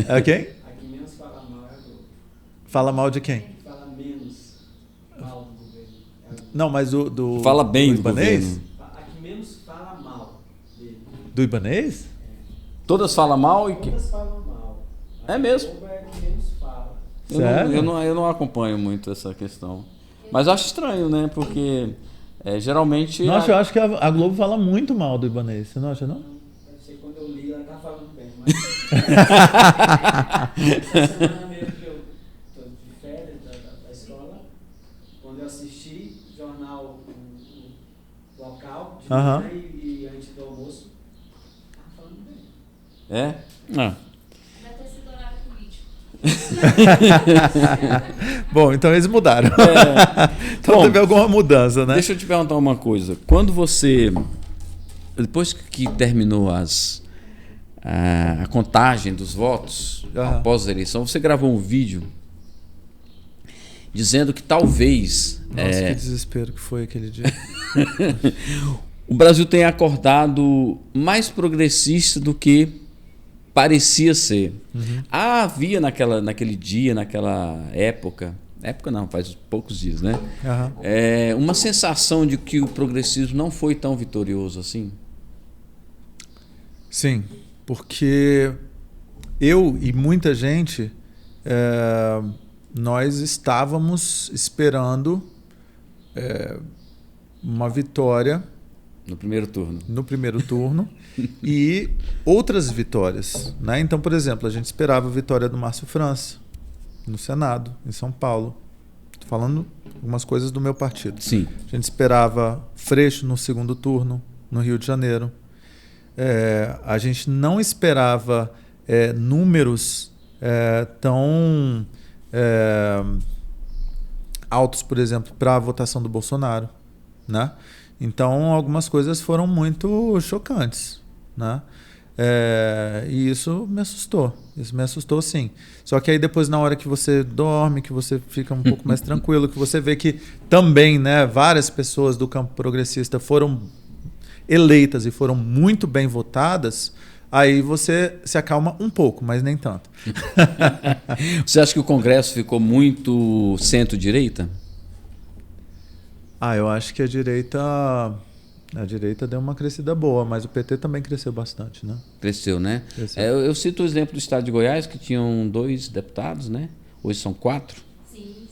É quem? A que menos fala mal é a Globo. Fala mal de quem? Fala menos mal do governo. Não, mas do fala bem do Ibanez? Governo. A que menos fala mal dele. Do Ibanez? Todas falam mal e que... Todas falam mal. É mesmo? A Globo é a que menos fala. Sério? Eu não acompanho muito essa questão. Mas eu acho estranho, né? Porque geralmente... Nossa, eu acho que a Globo fala muito mal do Ibanez. Você não acha, não? Eu sei quando eu li, ela tá falando bem, mas... Essa semana mesmo que eu tô de férias da escola, quando eu assisti jornal local, de manhã e antes do almoço, tá falando bem. Não. Deve ter sido horário político. Bom, então eles mudaram. Então Bom, teve alguma mudança, né? Deixa eu te perguntar uma coisa. Quando você, depois que terminou a contagem dos votos, após a eleição, você gravou um vídeo dizendo que talvez... Nossa, que desespero que foi aquele dia. o Brasil tenha acordado mais progressista do que parecia ser. Havia naquele dia, naquela época não, faz poucos dias, né? Uma sensação de que o progressismo não foi tão vitorioso assim? Sim, porque eu e muita gente, nós estávamos esperando uma vitória no primeiro turno e outras vitórias, né? Então, por exemplo, a gente esperava a vitória do Márcio França no Senado, em São Paulo. Estou falando algumas coisas do meu partido. Sim. A gente esperava Freixo no segundo turno, no Rio de Janeiro. A gente não esperava números tão altos, por exemplo, para a votação do Bolsonaro, né? Então, algumas coisas foram muito chocantes, né? E isso me assustou. Isso me assustou, sim. Só que aí depois, na hora que você dorme, que você fica um pouco mais tranquilo, que você vê que também, né, várias pessoas do campo progressista foram eleitas e foram muito bem votadas, aí você se acalma um pouco, mas nem tanto. Você acha que o Congresso ficou muito centro-direita? Eu acho que a direita deu uma crescida boa, mas o PT também cresceu bastante, né? Cresceu, né? Cresceu. Eu cito o exemplo do estado de Goiás, que tinham 2 deputados, né? Hoje são 4. Sim.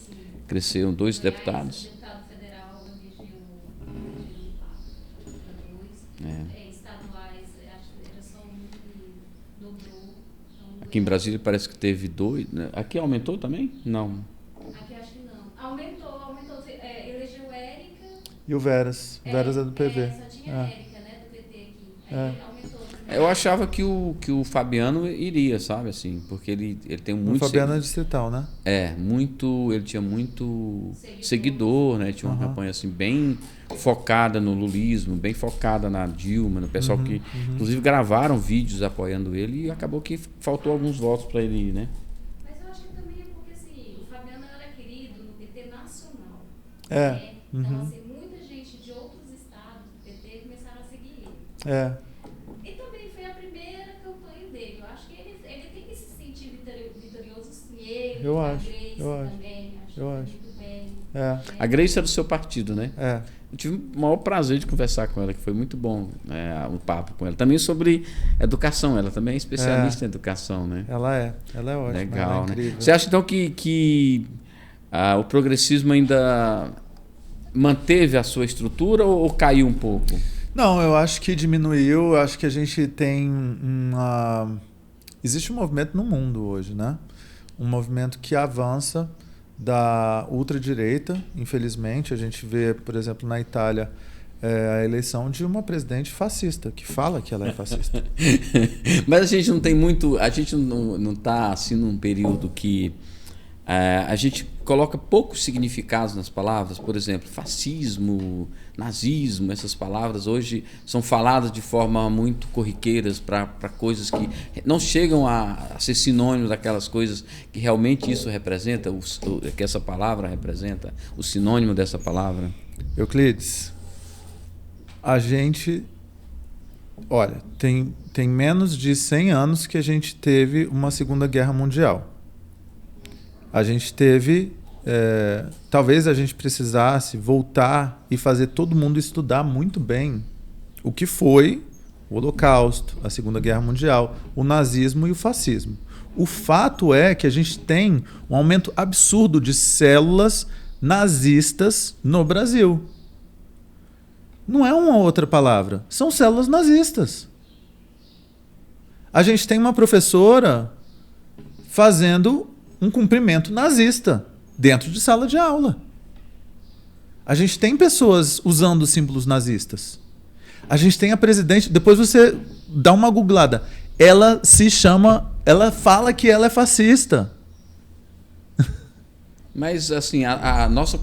Cresceram 2 Goiás, deputados. deputado federal elegeu 2. Estaduais, acho que era só um que dobrou. Aqui em Brasília parece que teve 2. Né? Aqui aumentou também? Não. Aqui acho que não. Aumentou. Elegeu Érica. E o Veras. Veras é do PV. Só tinha Érica, né, do PT aqui. Aumentou. Eu achava que o Fabiano iria, sabe, assim, porque ele tem muito... O Fabiano é distrital, né? Ele tinha muito seguidor, né? Tinha uma campanha assim bem focada no lulismo, bem focada na Dilma, no pessoal que inclusive gravaram vídeos apoiando ele, e acabou que faltou alguns votos para ele ir, né? Mas eu acho que também é porque assim, o Fabiano era querido no PT nacional. Então, assim, muita gente de outros estados do PT começaram a seguir ele. E também foi a primeira campanha dele. Eu acho que ele tem que se sentir vitorioso, sim. Ele, eu a acho. Grace também. Muito bem. A Grace é do seu partido, né? Eu tive o maior prazer de conversar com ela, que foi muito bom o papo com ela. Também sobre educação, ela também é especialista em educação, né? Ela é ótima. Legal, ela é né? Você acha então que o progressismo ainda manteve a sua estrutura ou caiu um pouco? Não, eu acho que diminuiu. Acho que a gente tem existe um movimento no mundo hoje, né? Um movimento que avança da ultradireita, infelizmente. A gente vê, por exemplo, na Itália, a eleição de uma presidente fascista, que fala que ela é fascista. Mas a gente não tem muito... A gente não está assim num período que a gente coloca poucos significados nas palavras. Por exemplo, fascismo, nazismo, essas palavras hoje são faladas de forma muito corriqueiras para coisas que não chegam a ser sinônimo daquelas coisas que realmente isso representa, que essa palavra representa, o sinônimo dessa palavra. Euclides, a gente... Olha, tem menos de 100 anos que a gente teve uma Segunda Guerra Mundial. A gente teve... talvez a gente precisasse voltar e fazer todo mundo estudar muito bem o que foi o Holocausto, a Segunda Guerra Mundial, o nazismo e o fascismo. O fato é que a gente tem um aumento absurdo de células nazistas no Brasil. Não é uma outra palavra, são células nazistas. A gente tem uma professora fazendo um cumprimento nazista dentro de sala de aula. A gente tem pessoas usando símbolos nazistas. A gente tem a presidente... Depois você dá uma googlada. Ela fala que ela é fascista. Mas, assim, a nossa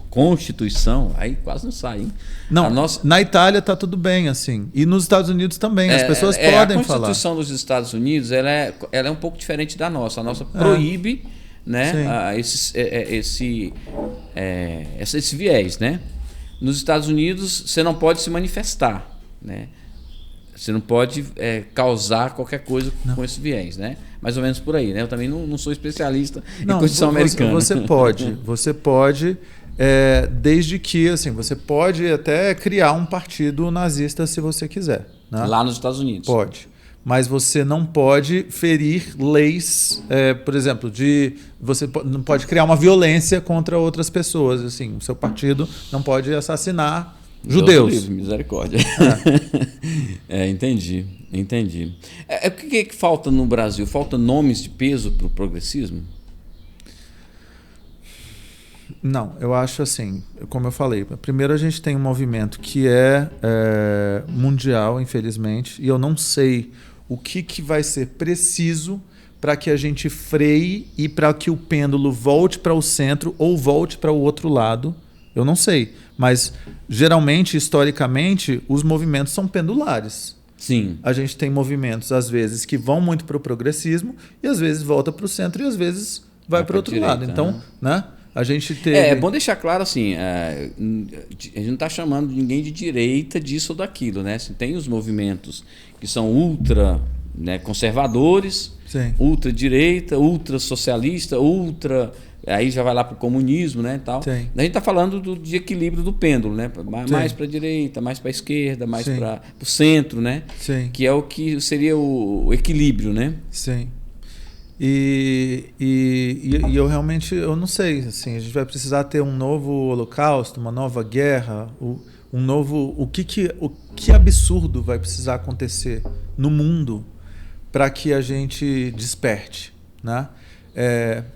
Constituição, aí quase não sai, hein? Não, na Itália está tudo bem, assim. E nos Estados Unidos também, as pessoas podem falar. A Constituição dos Estados Unidos, ela é um pouco diferente da nossa. A nossa proíbe, né, esse viés, né? Nos Estados Unidos, você não pode se manifestar, né? Você não pode causar qualquer coisa com esse viés, né? Mais ou menos por aí, né? Eu também não sou especialista em Constituição americana. Você pode, desde que, assim, você pode até criar um partido nazista se você quiser. Né? Lá nos Estados Unidos. Pode. Mas você não pode ferir leis, por exemplo, você não pode criar uma violência contra outras pessoas. Assim, o seu partido não pode assassinar judeus. Deus, misericórdia. Entendi. O que falta no Brasil? Falta nomes de peso para o progressismo? Não, eu acho assim, como eu falei, primeiro a gente tem um movimento que é mundial, infelizmente, e eu não sei o que vai ser preciso para que a gente freie e para que o pêndulo volte para o centro ou volte para o outro lado. Eu não sei, mas geralmente, historicamente, os movimentos são pendulares. Sim. A gente tem movimentos, às vezes, que vão muito para o progressismo e às vezes volta para o centro e às vezes vai para o outro lado. Então, né? A gente teve... É bom deixar claro assim, a gente não está chamando ninguém de direita disso ou daquilo, né? Assim, tem os movimentos que são ultra, né, conservadores, Sim. ultra direita, ultra socialista, ultra... Aí já vai lá para o comunismo, né, tal. Sim. A gente está falando de equilíbrio do pêndulo, né? Mais para a direita, mais para a esquerda, mais para o centro, né? Sim. Que é o que seria o equilíbrio, né? Sim. E eu realmente não sei, assim, a gente vai precisar ter um novo holocausto, uma nova guerra, um novo... O que absurdo vai precisar acontecer no mundo para que a gente desperte, né?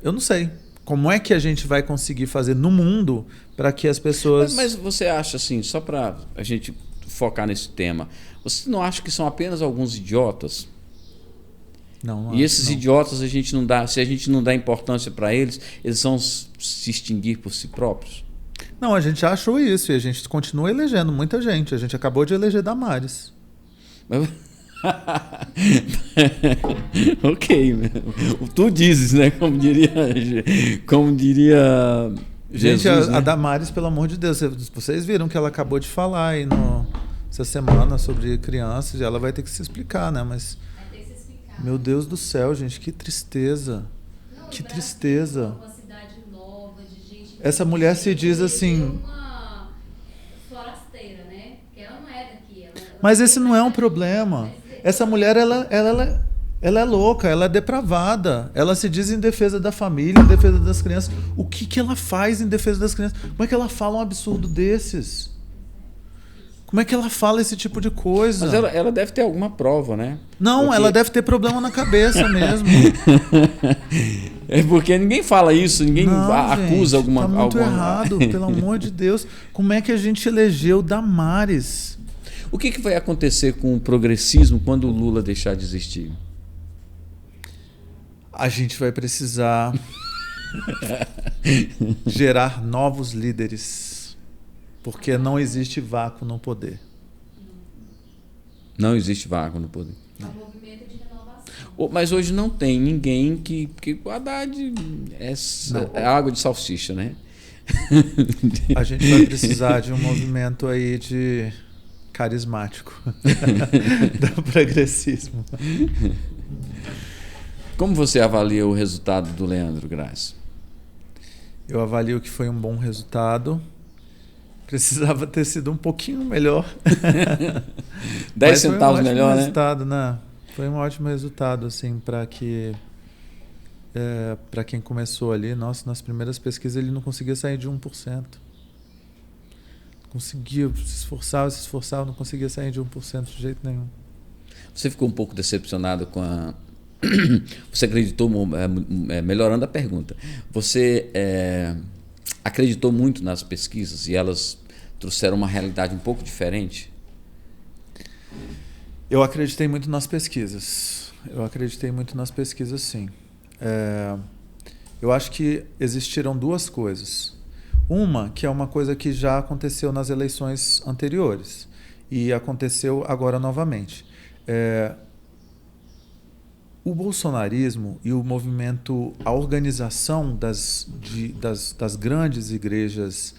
Eu não sei. Como é que a gente vai conseguir fazer no mundo para que as pessoas... Mas você acha assim, só para a gente focar nesse tema, você não acha que são apenas alguns idiotas? Não, e esses idiotas, se a gente não dá importância para eles vão se extinguir por si próprios? Não, a gente já achou isso e a gente continua elegendo muita gente. A gente acabou de eleger Damares. Ok, tu dizes, né? Como diria gente, Jesus, a Damares, pelo amor de Deus, vocês viram que ela acabou de falar aí essa semana sobre crianças e ela vai ter que se explicar, né? Mas meu Deus do céu, gente, que tristeza. Não, que tristeza. Uma cidade nova de gente. Essa mulher se diz assim. Uma forasteira, né? Porque ela não é daqui. Mas esse não é um problema. Essa mulher, ela é louca, ela é depravada. Ela se diz em defesa da família, em defesa das crianças. O que ela faz em defesa das crianças? Como é que ela fala um absurdo desses? Como é que ela fala esse tipo de coisa? Mas ela deve ter alguma prova, né? Não, porque... ela deve ter problema na cabeça mesmo. É porque ninguém fala isso, ninguém acusa alguma coisa. Tá muito errado, pelo amor de Deus. Como é que a gente elegeu Damares? O que vai acontecer com o progressismo quando o Lula deixar de existir? A gente vai precisar gerar novos líderes. Porque não existe vácuo no poder. Não existe vácuo no poder. É um movimento de renovação. Mas hoje não tem ninguém que o Haddad é água de salsicha, né? A gente vai precisar de um movimento aí de carismático do progressismo. Como você avalia o resultado do Leandro Graça? Eu avalio que foi um bom resultado. Precisava ter sido um pouquinho melhor. 10 centavos melhor, né? Resultado, né? Foi um ótimo resultado, assim, para quem começou ali. Nossa, nas primeiras pesquisas ele não conseguia sair de 1%. Conseguia, se esforçava, não conseguia sair de 1% de jeito nenhum. Você ficou um pouco decepcionado com a... Você acreditou, melhorando a pergunta, você acreditou muito nas pesquisas e elas trouxeram uma realidade um pouco diferente? Eu acreditei muito nas pesquisas. Sim. eu acho que existiram duas coisas. Uma, que é uma coisa que já aconteceu nas eleições anteriores e aconteceu agora novamente. O bolsonarismo e o movimento, a organização das grandes igrejas,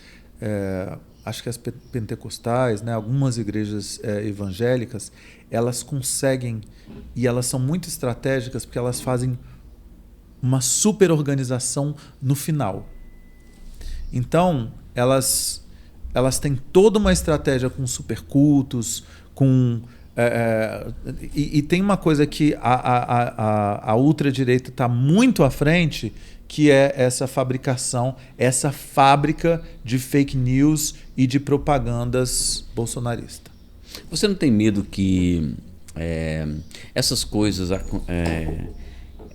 acho que as pentecostais, né, algumas igrejas evangélicas, elas conseguem, e elas são muito estratégicas porque elas fazem uma super organização no final. Então, elas têm toda uma estratégia com supercultos, e tem uma coisa que a ultradireita está muito à frente, que é essa fabricação, essa fábrica de fake news e de propagandas bolsonaristas. Você não tem medo que essas coisas...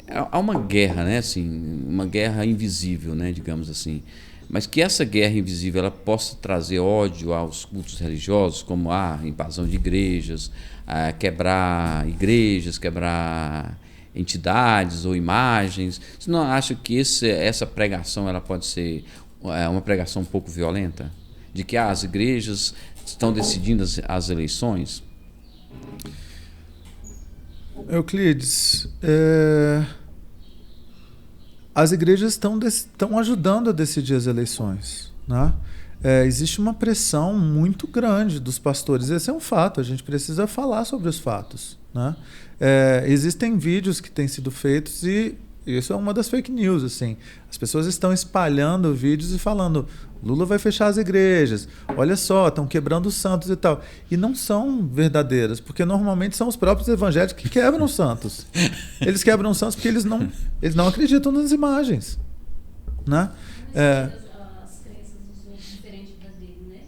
há uma guerra, né? Assim, uma guerra invisível, né? Digamos assim. Mas que essa guerra invisível ela possa trazer ódio aos cultos religiosos, como a invasão de igrejas, quebrar igrejas, quebrar entidades ou imagens. Você não acha que essa pregação ela pode ser uma pregação um pouco violenta? De que as igrejas estão decidindo as eleições? Euclides, as igrejas estão ajudando a decidir as eleições, né? Existe uma pressão muito grande dos pastores. Esse é um fato, a gente precisa falar sobre os fatos, né? Existem vídeos que têm sido feitos e isso é uma das fake news. Assim. As pessoas estão espalhando vídeos e falando Lula vai fechar as igrejas, olha só, estão quebrando os santos e tal. E não são verdadeiras, porque normalmente são os próprios evangélicos que quebram os santos. Eles quebram os santos porque eles não acreditam nas imagens. Né? As crenças dos outros diferentes da dele,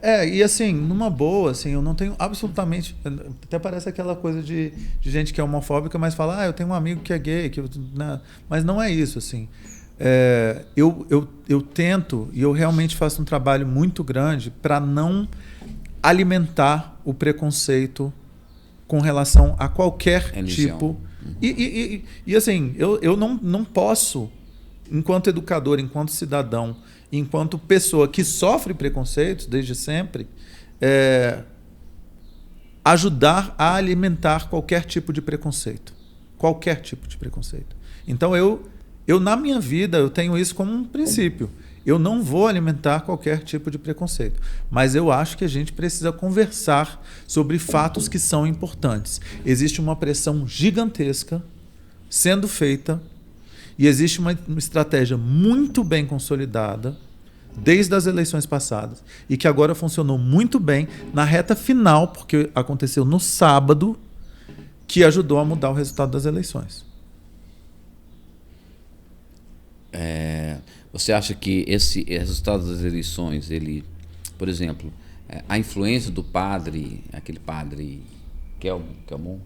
né? E assim, numa boa, assim, eu não tenho absolutamente... Até parece aquela coisa de gente que é homofóbica, mas fala, eu tenho um amigo que é gay, né? Mas não é isso, assim. Eu tento, e eu realmente faço um trabalho muito grande para não alimentar o preconceito com relação a qualquer tipo. E assim, eu não posso, enquanto educador, enquanto cidadão, enquanto pessoa que sofre preconceitos desde sempre, ajudar a alimentar qualquer tipo de preconceito. Qualquer tipo de preconceito. Então, eu na minha vida, eu tenho isso como um princípio. Eu não vou alimentar qualquer tipo de preconceito. Mas eu acho que a gente precisa conversar sobre fatos que são importantes. Existe uma pressão gigantesca sendo feita e existe uma estratégia muito bem consolidada desde as eleições passadas e que agora funcionou muito bem na reta final, porque aconteceu no sábado, que ajudou a mudar o resultado das eleições. Você acha que esse resultado das eleições, ele, por exemplo, a influência do padre, aquele padre Kelmon,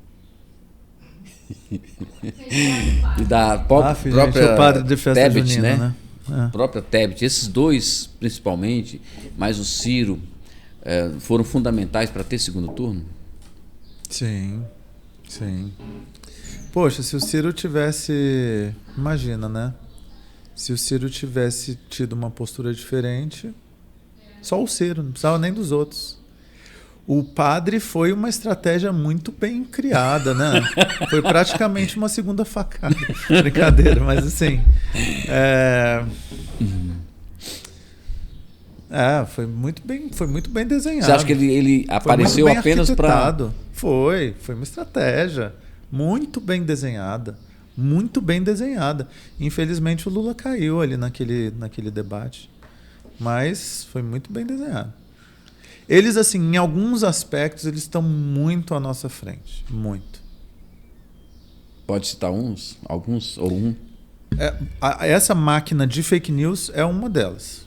e da própria o padre de festa Tebet, junina, né? Própria Tebet, esses dois principalmente, mas o Ciro, foram fundamentais para ter segundo turno? Sim. Poxa, se o Ciro tivesse... Imagina, né? Se o Ciro tivesse tido uma postura diferente, só o Ciro, não precisava nem dos outros. O padre foi uma estratégia muito bem criada, né? Foi praticamente uma segunda facada. Brincadeira, mas assim... foi muito bem desenhado. Você acha que ele apareceu apenas para... Foi uma estratégia muito bem desenhada. Muito bem desenhada. Infelizmente o Lula caiu ali naquele debate. Mas foi muito bem desenhado. Eles, assim, em alguns aspectos, eles estão muito à nossa frente. Muito. Pode citar alguns ou um? Essa máquina de fake news é uma delas.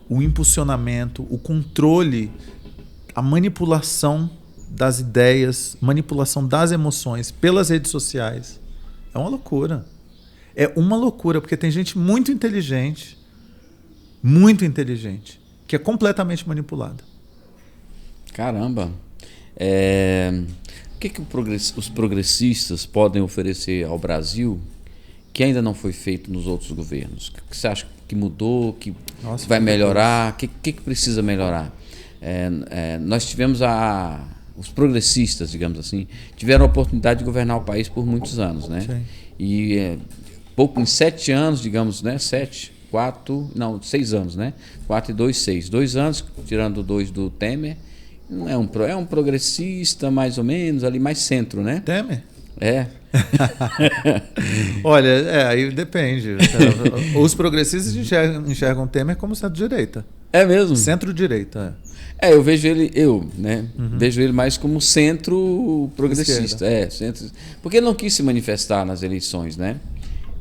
O impulsionamento, o controle, a manipulação das ideias, manipulação das emoções pelas redes sociais. É uma loucura. É uma loucura, porque tem gente muito inteligente, que é completamente manipulada. Caramba. O que os progressistas podem oferecer ao Brasil que ainda não foi feito nos outros governos? O que você acha que mudou, que vai melhorar? O que precisa melhorar? Nós tivemos os progressistas, digamos assim, tiveram a oportunidade de governar o país por muitos anos, né? Sim. E em 7 anos, digamos, né? 6 anos, né? 4 e 2, 6. 2 anos, tirando 2 do Temer. Não é um progressista, mais ou menos, ali mais centro, né? Temer? É. Olha, aí depende. Os progressistas enxergam Temer como centro-direita. É mesmo? Centro-direita, eu vejo ele, vejo ele mais como centro progressista. Porque ele não quis se manifestar nas eleições, né?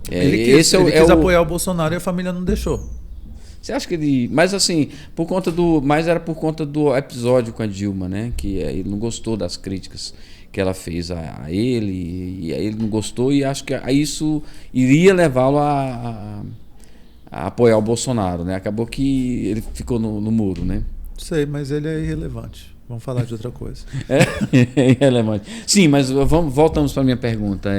Ele quis apoiar o Bolsonaro e a família não deixou. Você acha que ele... Mas assim, era por conta do episódio com a Dilma, né? Que ele não gostou das críticas que ela fez a ele, e aí ele não gostou, e acho que isso iria levá-lo a apoiar o Bolsonaro, né? Acabou que ele ficou no muro, né? Sei, mas ele é irrelevante. Vamos falar de outra coisa. É irrelevante. Sim, mas voltamos para a minha pergunta.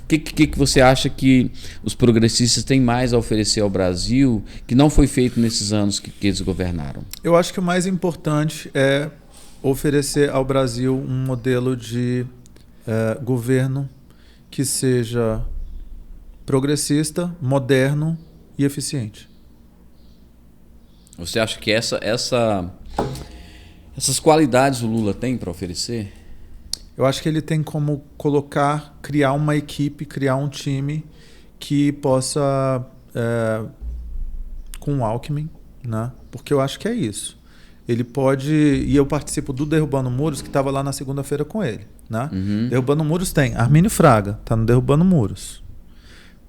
O que você acha que os progressistas têm mais a oferecer ao Brasil que não foi feito nesses anos que eles governaram? Eu acho que o mais importante é oferecer ao Brasil um modelo de governo que seja progressista, moderno e eficiente. Você acha que essas qualidades o Lula tem para oferecer? Eu acho que ele tem como criar uma equipe, criar um time que possa, com o Alckmin, né? Porque eu acho que é isso. Ele pode... E eu participo do Derrubando Muros, que estava lá na segunda-feira com ele. Né? Uhum. Derrubando Muros tem Armínio Fraga, está no Derrubando Muros.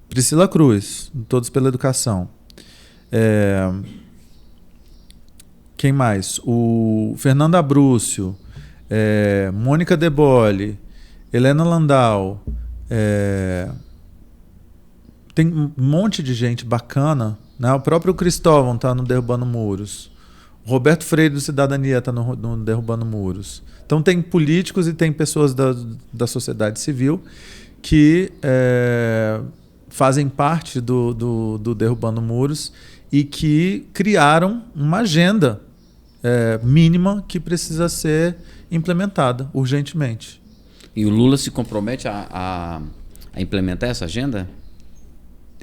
Priscila Cruz, Todos pela Educação. Quem mais? O Fernando Abrúcio, Mônica De Bolle, Helena Landau. Tem um monte de gente bacana. Né? O próprio Cristóvão está no Derrubando Muros. Roberto Freire do Cidadania está no Derrubando Muros. Então tem políticos e tem pessoas da sociedade civil que fazem parte do Derrubando Muros e que criaram uma agenda mínima que precisa ser implementada urgentemente. E o Lula se compromete a implementar essa agenda?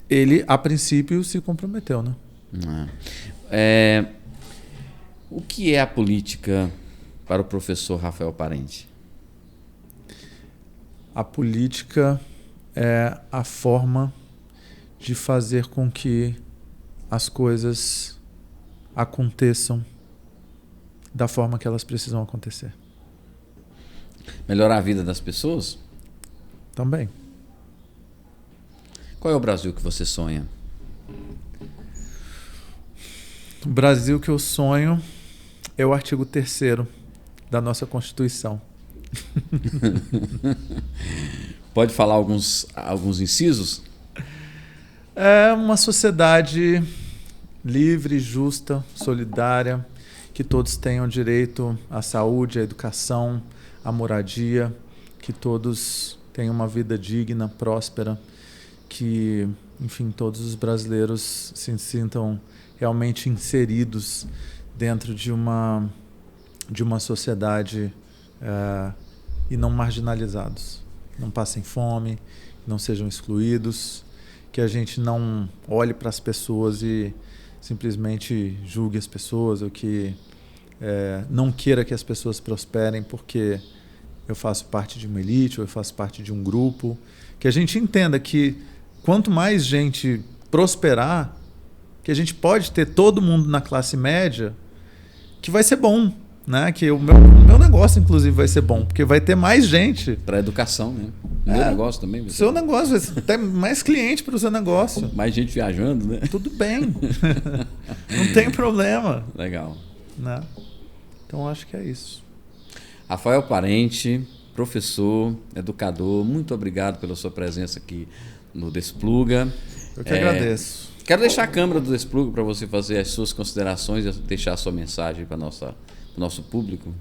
Ele, a princípio, se comprometeu, né? O que é a política para o professor Rafael Parente? A política é a forma de fazer com que as coisas aconteçam da forma que elas precisam acontecer. Melhorar a vida das pessoas? Também. Qual é o Brasil que você sonha? O Brasil que eu sonho é o artigo 3º da nossa Constituição. Pode falar alguns incisos? É uma sociedade livre, justa, solidária, que todos tenham direito à saúde, à educação, à moradia, que todos tenham uma vida digna, próspera, que, enfim, todos os brasileiros se sintam realmente inseridos dentro de uma sociedade e não marginalizados. Não passem fome, não sejam excluídos, que a gente não olhe para as pessoas e simplesmente julgue as pessoas, ou que não queira que as pessoas prosperem porque eu faço parte de uma elite, ou eu faço parte de um grupo. Que a gente entenda que quanto mais gente prosperar, que a gente pode ter todo mundo na classe média, que vai ser bom, né? Que o meu negócio, inclusive, vai ser bom, porque vai ter mais gente. Para a educação, né? O meu negócio também. O seu negócio, vai ter mais cliente para o seu negócio. Mais gente viajando, né? Tudo bem. Não tem problema. Legal. Né? Então, acho que é isso. Rafael Parente, professor, educador, muito obrigado pela sua presença aqui no Despluga. Eu que agradeço. Quero deixar a câmera do Despluga para você fazer as suas considerações e deixar a sua mensagem para o nosso público.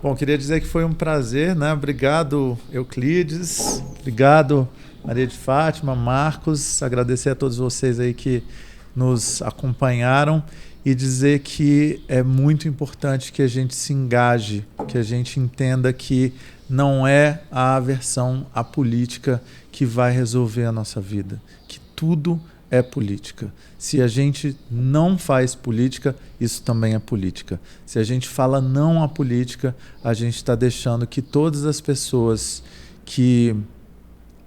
Bom, queria dizer que foi um prazer, né? Obrigado, Euclides. Obrigado, Maria de Fátima, Marcos, agradecer a todos vocês aí que nos acompanharam e dizer que é muito importante que a gente se engaje, que a gente entenda que não é a aversão à política que vai resolver a nossa vida, que tudo é política. Se a gente não faz política, isso também é política. Se a gente fala não à política, a gente está deixando que todas as pessoas que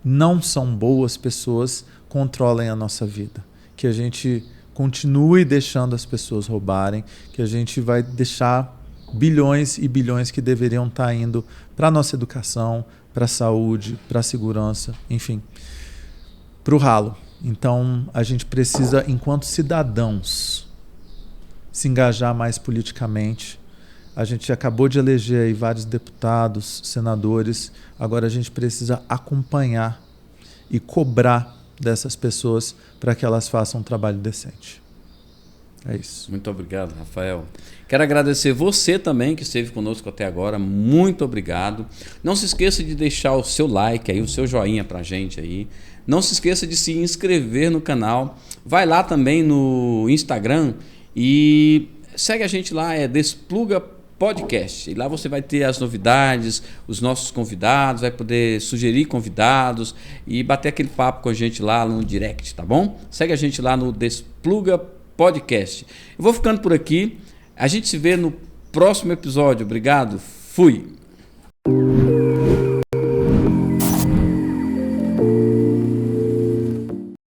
não são boas pessoas controlem a nossa vida. Que a gente continue deixando as pessoas roubarem, que a gente vai deixar bilhões e bilhões que deveriam estar indo para a nossa educação, para a saúde, para a segurança, enfim, para o ralo. Então, a gente precisa, enquanto cidadãos, se engajar mais politicamente. A gente acabou de eleger aí vários deputados, senadores. Agora a gente precisa acompanhar e cobrar dessas pessoas para que elas façam um trabalho decente. É isso. Muito obrigado, Rafael. Quero agradecer você também que esteve conosco até agora. Muito obrigado. Não se esqueça de deixar o seu like aí, o seu joinha pra gente aí. Não se esqueça de se inscrever no canal. Vai lá também no Instagram e segue a gente lá, é Despluga Podcast. E lá você vai ter as novidades, os nossos convidados, vai poder sugerir convidados e bater aquele papo com a gente lá no direct, tá bom? Segue a gente lá no Despluga Podcast. Eu vou ficando por aqui. A gente se vê no próximo episódio. Obrigado. Fui.